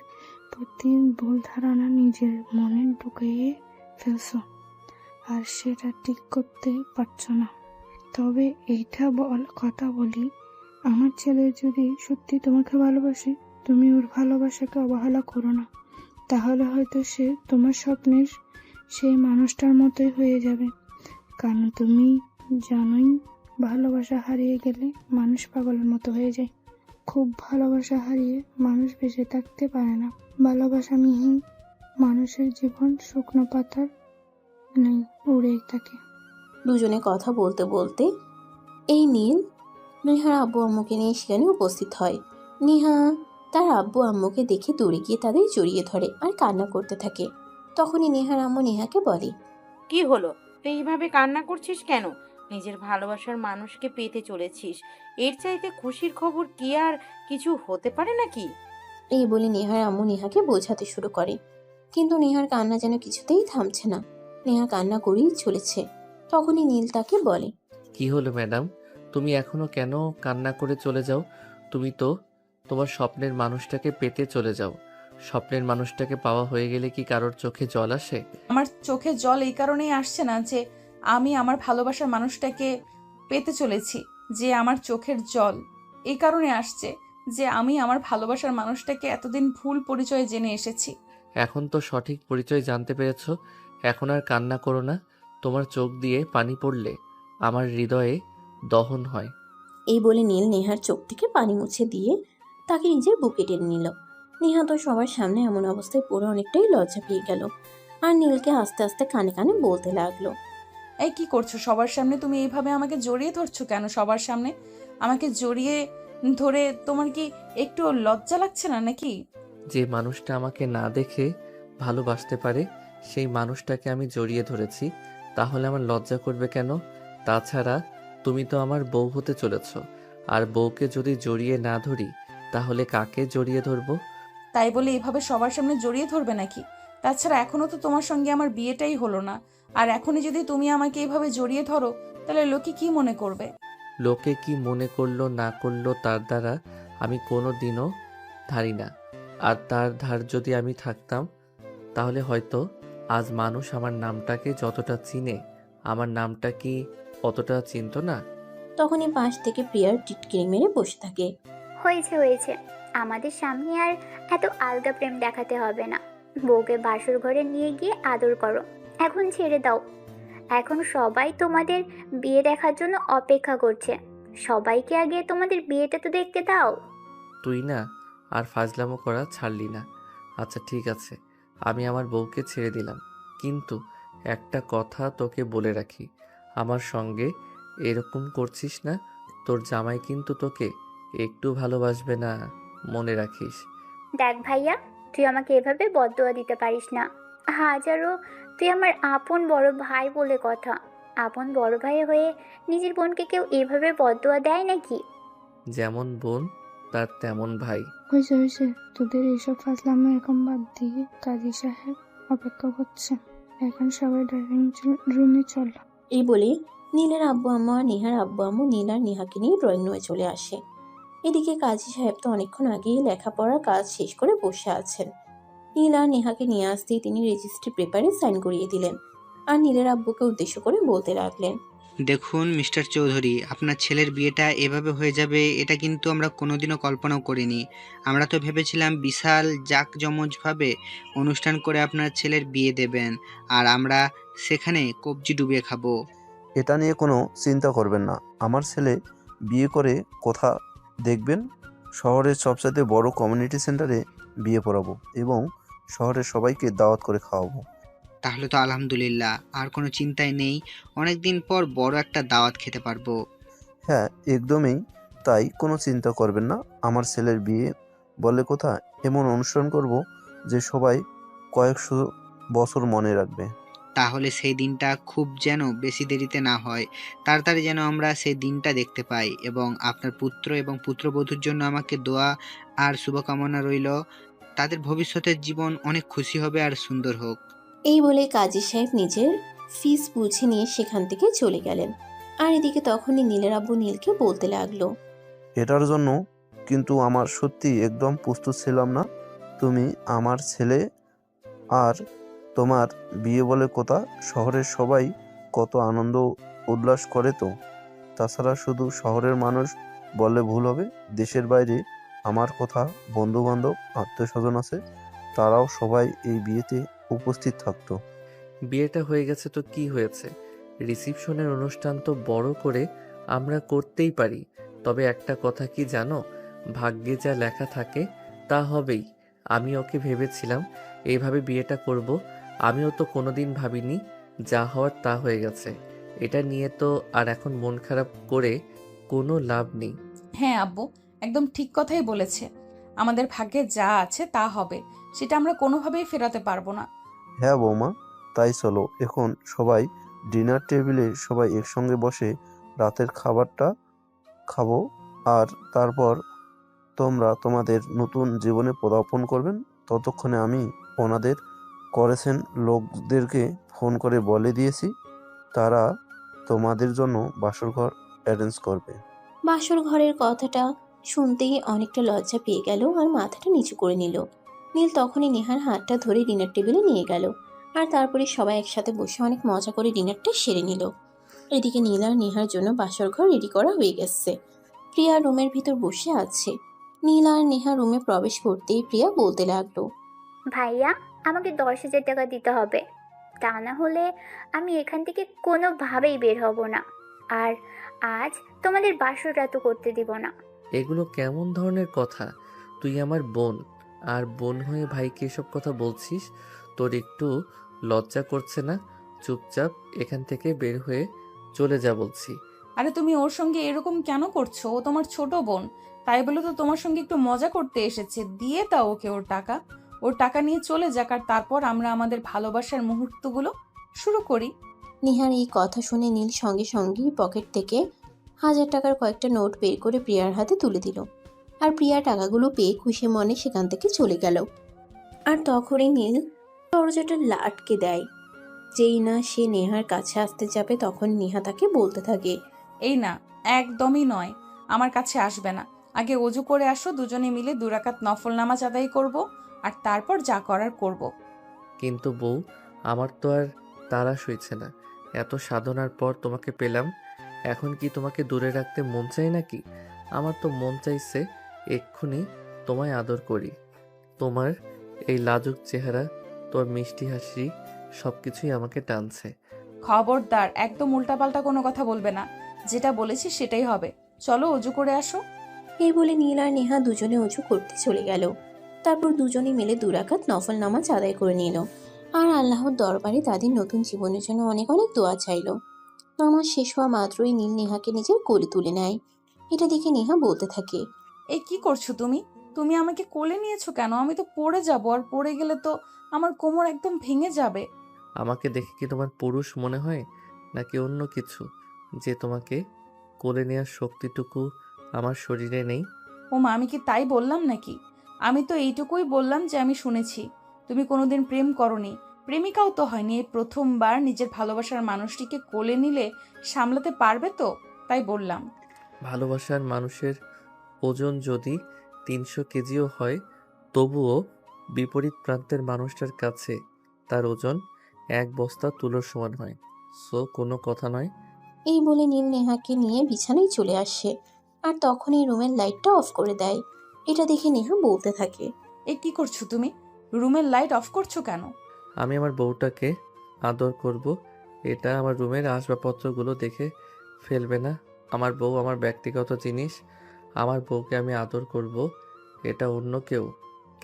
প্রতি ভুল ধারণা নিজের মনে ঢুকিয়ে ফেলছো, আর সেটা ঠিক করতে পারছো না। তবে এইটা কথা বলি, আমার ছেলে যদি সত্যি তোমাকে ভালোবাসে, তুমি ওর ভালোবাসাকে অবহেলা করো না। তাহলে হয়তো সে তোমার স্বপ্নের সেই মানুষটার মতোই হয়ে যাবে। কারণ তুমি জানোই, ভালোবাসা হারিয়ে গেলে মানুষ পাগলের মতো হয়ে যায়। খুব ভালোবাসা হারিয়ে মানুষ বেঁচে থাকতে পারে না। ভালোবাসাবিহীন মানুষের জীবন শুকনো পাতার নেই, উড়ে থাকে। দুজনে কথা বলতে বলতে এই নীল নেহার আব্বু আম্মুকে নিয়ে সেখানে উপস্থিত হয়। নেহা তার আব্বু আম্মুকে দেখে দৌড়ে গিয়ে তাদের জড়িয়ে ধরে আর কান্না করতে থাকে। তখনই নেহার আম্মু নেহাকে বলে, কি হলো? তুই এইভাবে কান্না করছিস কেন? নিজের ভালোবাসার মানুষকে পেতে চলেছিস, এর চাইতে খুশির খবর কি আর কিছু হতে পারে নাকি? এই বলে নেহার আম্মু নেহাকে বোঝাতে শুরু করে, কিন্তু নেহার কান্না যেন কিছুতেই থামছে না। নেহা কান্না করেই চলেছে। তখনই নীল তাকে বলে, কি হলো ম্যাডাম, তুমি এখনো কেন কান্না করে চলে যাও? তুমি তো তোমার স্বপ্নের মানুষটাকে পেতে চলে যাও। স্বপ্নের মানুষটাকে পাওয়া হয়ে গেলে কি কারোর চোখে জল আসে? আমার চোখে জল এই কারণেই আসছে না যে আমি আমার ভালোবাসার মানুষটাকে পেতে চলেছি, যে আমার চোখের জল এই কারণে আসছে যে আমি আমার ভালোবাসার মানুষটাকে এতদিন ভুল পরিচয়ে জেনে এসেছি। এখন তো সঠিক পরিচয় জানতে পেরেছ, এখন আর কান্না করো না। তোমার চোখ দিয়ে পানি পড়লে আমার হৃদয়ে দহন হয়। এই বলে নীল নেহার চোখ থেকে পানি মুছে দিয়ে তাকে নিজের বুকে টেনে নিল। নেহা তো সবার সামনে এমন অবস্থায় পড়ে অনেকটাই লজ্জা পেয়ে গেল, আর নীলকে আস্তে আস্তে কানে কানে বলতে লাগলো, এই কি করছো সবার সামনে? তুমি এইভাবে আমাকে জড়িয়ে ধরছো কেন সবার সামনে? আমাকে জড়িয়ে ধরে তোমার কি একটু লজ্জা লাগছে না নাকি? যে মানুষটা আমাকে না দেখে ভালোবাসতে পারে সেই মানুষটাকে আমি জড়িয়ে ধরেছি, তাহলে আমার লজ্জা করবে কেন? তাছাড়া তুমি তো আমার বউ হতে চলেছ, আর বউকে যদি জড়িয়ে না ধরি তাহলে কাকে জড়িয়ে ধরবো? তাই বলে এইভাবে সবার সামনে জড়িয়ে ধরবে নাকি? তাছাড়া এখনো তো তোমার সঙ্গে আমার বিয়েটাই হলো না, আর এখনই যদি তুমি আমাকে এইভাবে জড়িয়ে ধরো তাহলে লোকে কি মনে করবে? লোকে কি মনে করলো না করলো তার দ্বারা আমি কোনো দিনও ধারি না। আর তার ধার যদি আমি থাকতাম, তাহলে হয়তো আজ মানুষ আমার নামটাকে যতটা চিনে, আমার নামটা কি অতটা চিনতো না? তখনই পাশ থেকে প্রিয়ার টিটকিরি মেরে বসে থাকে। হয়েছে হয়েছে, আমাদের সামনে আর এত আলগা প্রেম দেখাতে হবে না। বউকে বাসর ঘরে নিয়ে গিয়ে আদর করো, এখন ছেড়ে দাও। এখন সবাই তোমাদের বিয়ে দেখার জন্য অপেক্ষা করছে। সবাইকে আগে তোমাদের বিয়েটা তো দেখতে দাও। তুই না আর ফাজলামো করা ছাড়লি না। আচ্ছা ঠিক আছে, আমি আমার বউকে ছেড়ে দিলাম, কিন্তু একটা কথা তোকে বলে রাখি, আমার সঙ্গে এরকম করছিস না, তোর জামাই কিন্তু তোকে একটু ভালোবাসবে না, মনে রাখিস। দেখ ভাইয়া, তুই আমাকে এভাবে বদদোয়া দিতে পারিস না। হাজারো তুই আমার আপন বড় ভাই বলে কথা। আপন বড় ভাই হয়ে নিজের বোনকে কেউ এভাবে বদদোয়া দেয় নাকি? যেমন বোন তার তেমন ভাই। হয়েছে হয়েছে, তোদের এইসব ফাজলামো এখন বাদ দিয়ে কাজী সাহেব অপেক্ষা করছে, এখন সবাই ড্রাইভিং রুমে চল। এই বলে নীলের আব্বু আম্মা আর নেহার আব্বু আম্মু নীল আর নেহাকে নিয়ে ড্রয়িং রুমে চলে আসে। এদিকে কাজী সাহেব তো অনেকক্ষণ আগেই লেখাপড়ার কাজ শেষ করে বসে আছেন। নীল আর নেহাকে নিয়ে আসতেই তিনি রেজিস্ট্রি পেপারে সাইন করিয়ে দিলেন আর নীলের আব্বুকে উদ্দেশ্য করে বলতে লাগলেন, দেখুন মিস্টার চৌধুরী, আপনার ছেলের বিয়েটা এভাবে হয়ে যাবে এটা কিন্তু আমরা কোনোদিনও কল্পনাও করিনি। আমরা তো ভেবেছিলাম বিশাল জাঁকজমজভাবে অনুষ্ঠান করে আপনার ছেলের বিয়ে দেবেন, আর আমরা সেখানে কবজি ডুবিয়ে খাবো। এটা নিয়ে কোনো চিন্তা করবেন না। আমার ছেলে বিয়ে করে কোথা দেখবেন, শহরের সবচাইতে বড় কমিউনিটি সেন্টারে বিয়ে পড়াবো এবং শহরের সবাইকে দাওয়াত করে খাওয়াবো। তাহলে তো আলহামদুলিল্লাহ, আর কোনো চিন্তাই নেই, অনেকদিন পর বড় একটা দাওয়াত খেতে পারবো। হ্যাঁ একদমই তাই, কোনো চিন্তা করবেন না। আমার ছেলের বিয়ে বলে কথা, এমন অনুষ্ঠান করব যে সবাই কয়েকশো বছর মনে রাখবে। তাহলে সেই দিনটা খুব যেন বেশি দেরিতে না হয়, তাড়াতাড়ি যেন আমরা সেই দিনটা দেখতে পাই। এবং আপনার পুত্র এবং পুত্রবধূর জন্য আমাকে দোয়া আর শুভকামনা রইল। তাদের ভবিষ্যতের জীবন অনেক খুশি হবে আর সুন্দর হোক। এই বলে কাজী সাহেব নিজের ফিস বুঝে নিয়ে সেখান থেকে চলে গেলেন। আর এদিকে তখনই নীলের আব্বু নীলকে বলতে লাগলো, এটার জন্য কিন্তু আমার সত্যি একদম প্রস্তুত ছিলাম না। তুমি আমার ছেলে আর তোমার বিয়ে বলে কথা, শহরের সবাই কত আনন্দ উল্লাস করে। তো তাছাড়া শুধু শহরের মানুষ বললে ভুল হবে, দেশের বাইরে আমার কথা বন্ধু বান্ধব আত্মীয় স্বজন আছে, তারাও সবাই এই বিয়েতে উপস্থিত থাকতো। বিয়েটা হয়ে গেছে তো কি হয়েছে, রিসিপশনের অনুষ্ঠান তো বড় করে আমরা করতেই পারি। তবে একটা কথা কি জানো, ভাগ্যে যা লেখা থাকে তা হবেই। আমি ওকে ভেবেছিলাম এইভাবে বিয়েটা করব, আমিও তো কোনোদিন ভাবিনি, যা হওয়ার তা হয়ে গেছে। এটা নিয়ে তো আর এখন মন খারাপ করে কোনো লাভ নেই। হ্যাঁ আব্বু, একদম ঠিক কথাই বলেছে। আমাদের ভাগ্যে যা আছে তা হবে, সেটা আমরা কোনোভাবেই ফেরাতে পারবো না। হ্যাঁ বৌমা, তাই চলো এখন সবাই ডিনার টেবিলে সবাই একসঙ্গে বসে রাতের খাবারটা খাবো, আর তারপর তোমরা তোমাদের নতুন জীবনে পদার্পণ করবেন। ততক্ষণে আমি ওনাদের করেছেন লোকদেরকে ফোন করে বলে দিয়েছি, তারা তোমাদের জন্য বাসরঘর অ্যারেঞ্জ করবে। বাসর ঘরের কথাটা শুনতেই অনেকটা লজ্জা পেয়ে গেল আর মাথাটা নিচু করে নিল। নীল তখনই নেহার হাতটা ধরে ডিনার টেবিলে নিয়ে গেল আর তারপরে সবাই একসাথে বসে অনেক মজা করে ডিনারটা সেরে নিল। এদিকে নীল আর নেহার জন্য বাসর ঘর রেডি করা হয়ে গেছে। প্রিয়া রুমের ভিতর বসে আছে। নীল আর নেহা রুমে প্রবেশ করতেই প্রিয়া বলতে লাগলো, ভাইয়া, আমাকে 10,000 টাকা দিতে হবে, তা না হলে আমি এখান থেকে কোনোভাবেই বের হব না। আর আজ তোমাদের বাসরটা তো করতে দিব না। এগুলো কেমন ধরনের কথা? তুই আমার বোন, আর বোন হয়ে ভাইকে এসব কথা বলছিস? তোর একটু লজ্জা করছে না? চুপচাপ এখান থেকে বের হয়ে চলে যা বলছি। আরে তুমি ওর সঙ্গে এরকম কেন করছো? ও তোমার ছোট বোন, তাই বলে তো তোমার সঙ্গে একটু মজা করতে এসেছে। দিয়ে দাও ওকে ওর টাকা নিয়ে চলে যাক, আর তারপর আমরা আমাদের ভালোবাসার মুহূর্তগুলো শুরু করি। নেহার এই কথা শুনে নীল সঙ্গে সঙ্গেই পকেট থেকে 1000 টাকার কয়েকটা নোট বের করে প্রিয়ার হাতে তুলে দিল। আর প্রিয়া টাকাগুলো পেয়ে খুশি মনে সেখান থেকে চলে গেল। আর তখনই নীল দরজাটা আটকে দেয়। যেই না সে নেহার কাছে আসতে যাবে তখন নেহা তাকে বলতে থাকে, এই না, একদমই নয়, আমার কাছে আসবে না। আগে অজু করে আসো, দুজনে মিলে 2 রাকাত নফল নামাজ আদায় করব, আর তারপর যা করার করব। কিন্তু বউ, আমার তো আর তাড়া সইছে না। এত সাধনার পর তোমাকে পেলাম, এখন কি তোমাকে দূরে রাখতে মন চাই নাকি? আমার তো মন চাইছে এক্ষুনি তোমায় আদর করি। তোমার এই লাজুক চেহারা, তোর মিষ্টি হাসি, সবকিছুই আমাকে টানছে। খবরদার, একদম উল্টাপাল্টা কোনো কথা বলবে না। যেটা বলেছি সেটাই হবে। চলো অজু করে আসো। এই বলে নীল আর নেহা দুজনে উঁচু করতে চলে গেল। তারপর দুজনে মিলে 2 রাকাত নফল নামাজ আদায় করে নিল আর আল্লাহর দরবারে তাদের নতুন জীবনের জন্য অনেক অনেক দোয়া চাইল। নামাজ শেষ হওয়া মাত্রই নীল নেহাকে নিজের কোলে তুলে নেয়। এটা দেখে নেহা বলতে থাকে, এই কি করছো তুমি? তুমি আমাকে কোলে নিয়েছো কেন? আমি তো পড়ে যাব, আর পড়ে গেলে তো আমার কোমর একদম ভেঙে যাবে। আমাকে দেখে কি তোমার পুরুষ মনে হয় নাকি অন্য কিছু, যে তোমাকে কোলে নেওয়ার শক্তিটুকু আমার শরীরে নেই? ওমা, আমি কি তাই বললাম নাকি? আমি তো এইটুকুই বললাম যে আমি শুনেছি তুমি কোনোদিন প্রেম করনি, প্রেমিকাও তো হয়নি। এই প্রথমবার নিজের ভালোবাসার মানুষটিকে কোলে নিলে সামলাতে পারবে তো, তাই বললাম। ভালোবাসার মানুষের ওজন যদি 300 কেজিও হয়, তবুও বিপরীত প্রান্তের মানুষটার কাছে তার ওজন 1 বস্তা তুলোর সমান হয়। সো কোনো কথা নয়। এই বলে নীল নেহাকে নিয়ে বিছানায় চলে আসে আর তখনই রুমের লাইটটা অফ করে দেয়। এটা দেখে নেহা বলতে থাকে, এ কি করছো তুমি? রুমের লাইট অফ করছো কেন? আমি আমার বউটাকে আদর করব, এটা আমার রুমের আসবাবপত্রগুলো দেখে ফেলবে না। আমার বউ আমার ব্যক্তিগত জিনিস। আমার বউকে আমি আদর করব, এটা অন্য কেউ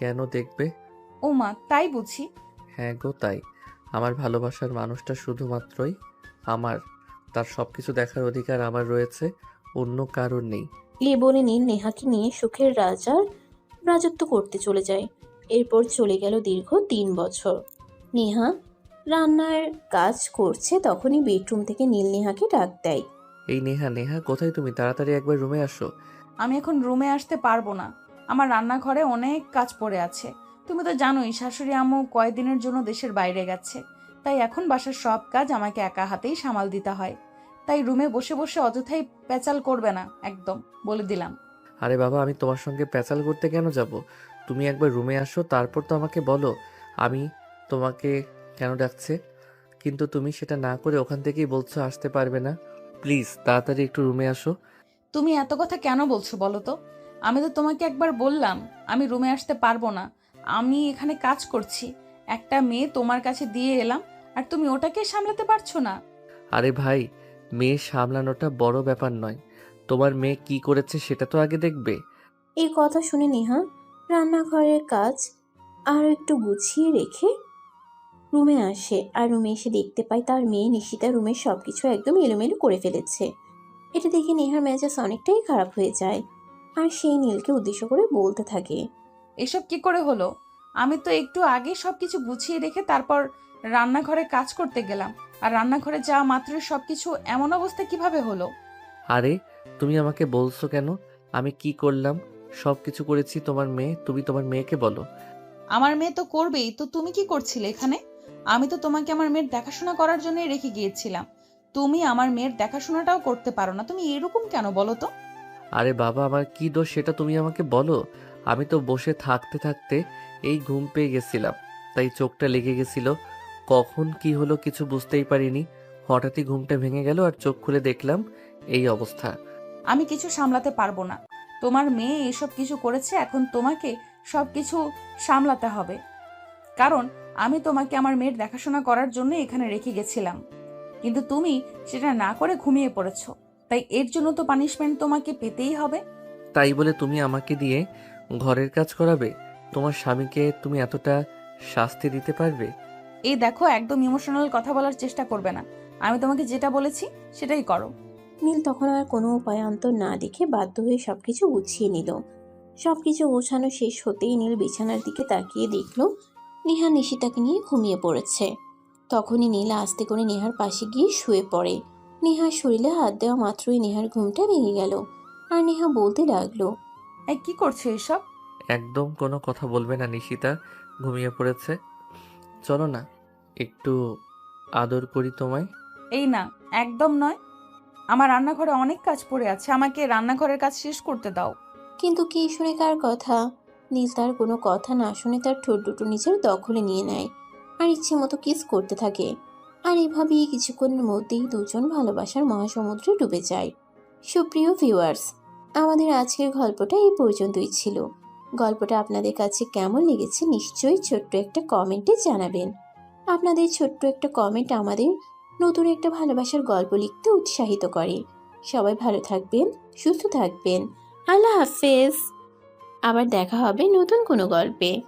কেন দেখবে? ওমা, তাই বুঝি? হ্যাঁ গো, তাই। আমার ভালোবাসার মানুষটা শুধুমাত্রই আমার, তার সবকিছু দেখার অধিকার আমার রয়েছে, অন্য কারোর নেই। এই বলে নীল নেহাকে নিয়ে সুখের রাজত্ব করতে চলে যায়। এরপর চলে গেল দীর্ঘ 3 বছর। নেহা রান্নার কাজ করছে, তখনই বেডরুম থেকে নীল নেহাকে ডাক দেয়। এই নেহা, নেহা কোথায় তুমি? তাড়াতাড়ি একবার রুমে আসো। আমি এখন রুমে আসতে পারবো না। আমার রান্নাঘরে অনেক কাজ পড়ে আছে। তুমি তো জানোই শাশুড়ি আম্মু কয়েকদিনের জন্য দেশের বাইরে গেছে, তাই এখন বাসার সব কাজ আমাকে একা হাতেই সামাল দিতে হয়। তাই রুমে বসে বসে অযথাই পেঁচাল করবে না, একদম বলে দিলাম। আরে বাবা, আমি তোমার সঙ্গে প্যাচাল করতে কেন যাব? তুমি একবার রুমে আসো, তারপর তো আমাকে বলো আমি তোমাকে কেন ডাকছে। কিন্তু তুমি সেটা না করে ওখান থেকেই বলছো আসতে পারবে না। প্লিজ তাড়াতাড়ি একটু রুমে আসো। তুমি এত কথা কেন বলছো বলো তো? আমি তো তোমাকে একবার বললাম আমি রুমে আসতে পারবো না, আমি এখানে কাজ করছি। একটা মেয়ে তোমার কাছে দিয়ে এলাম, আর তুমি ওটাকে সামলাতে পারছো না? আরে ভাই, মেয়ে সামলানোটা বড় ব্যাপার নয়, তোমার মেয়ে কি করেছে সেটা তো আগে দেখবে। এই কথা শুনে নেহা রান্নাঘরের কাজ আরো একটু গুছিয়ে রেখে রুমে আসে আর রুমে এসে দেখতে পায় তার মেয়ে নিশিতা রুমের সবকিছু একদম এলোমেলো করে ফেলেছে। এটা দেখে নেহার মেজাজ অনেকটাই খারাপ হয়ে যায় আর সেই নীলকে উদ্দেশ্য করে বলতে থাকে, এসব কি করে হলো? আমি তো একটু আগে সবকিছু গুছিয়ে রেখে তারপর রান্নাঘরে কাজ করতে গেলাম, আর রান্নাঘরে যাওয়া মাত্রই সবকিছু এমন অবস্থা কিভাবে হলো? আরে তুমি আমাকে বলছো কেন? আমি কি করলাম? সব কিছু করেছি তোমার মেয়ে, তুমি তোমার মেয়েকে বলো। আমার মেয়ে তো করবেই, তো তুমি কি করছিলে এখানে? আমি তো তোমাকে আমার মেয়ের দেখাশোনা করার জন্যই রেখে গিয়েছিলাম। তুমি আমার মেয়ের দেখাশোনাটাও করতে পারো না, তুমি এরকম কেন বলো তো? আরে বাবা, আমার কি দোষ সেটা তুমি আমাকে বলো। আমি তো বসে থাকতে থাকতে এই ঘুম পেয়ে গেছিলাম, তাই চোখটা লেগে গেছিল। কখন কি হলো কিছু বুঝতেই পারিনি, হঠাৎই ঘুমটা ভেঙে গেল আর চোখ খুলে দেখলাম এই অবস্থা। আমি কিছু সামলাতে পারবো না। তোমার মেয়ে এসব কিছু করেছে, এখন তোমাকে সব কিছু সামলাতে হবে। কারণ আমি তোমাকে আমার মেয়ের দেখাশোনা করার জন্য এখানে রেখে গেছিলাম, কিন্তু তুমি সেটা না করে ঘুমিয়ে পড়েছো। তাই এর জন্য তো পানিশমেন্ট তোমাকে পেতেই হবে। তাই বলে তুমি আমাকে দিয়ে ঘরের কাজ করাবে? তোমার স্বামীকে তুমি এতটা শাস্তি দিতে পারবে? এই দেখো, একদম ইমোশনাল কথা বলার চেষ্টা করবে না। আমি তোমাকে যেটা বলেছি সেটাই করো। নীল তখন আর কোনো উপায়ান্তর না দেখে বাধ্য হয়ে সবকিছু গুছিয়ে নিল। সবকিছু গোছানো শেষ হতেই নীল বিছানার দিকে তাকিয়ে দেখল নেহা নিশিতাকে নিয়ে ঘুমিয়ে পড়েছে। তখনই নীল আস্তে করে নেহার পাশে গিয়ে শুয়ে পড়ে। নেহার শরীরে হাত দেওয়া মাত্রই নেহার ঘুমটা ভেঙে গেল আর নেহা বলতে লাগলো, এই কি করছো এসব? একদম কোনো কথা বলবে না নিশিতা, ঘুমিয়ে পড়েছে। চলো না একটু আদর করি তোমায়। এই না, একদম নয়। আমার রান্নাঘরে অনেক কাজ পড়ে আছে, আমাকে রান্নাঘরের কাজ শেষ করতে দাও। কিন্তু কে শুনে কার কথা? নীল তার কোনো কথা না শুনে তার ঠোঁট দুটো নিজের দখলে নিয়ে নেয় আর ইচ্ছে মতো কিস করতে থাকে। আর এভাবেই কিছুক্ষণের মধ্যেই দুজন ভালোবাসার মহাসমুদ্রে ডুবে যায়। সুপ্রিয় ভিউয়ার্স, আমাদের আজকের গল্পটা এই পর্যন্তই ছিল। গল্পটা আপনাদের কাছে কেমন লেগেছে নিশ্চয়ই ছোট্ট একটা কমেন্টে জানাবেন। আপনাদের ছোট্ট একটা কমেন্ট আমাদের নতুন একটা ভালোবাসার গল্প লিখতে উৎসাহিত করে। সবাই ভালো থাকবেন, সুস্থ থাকবেন। আল্লাহ হাফেজ। আবার দেখা হবে নতুন কোনো গল্পে।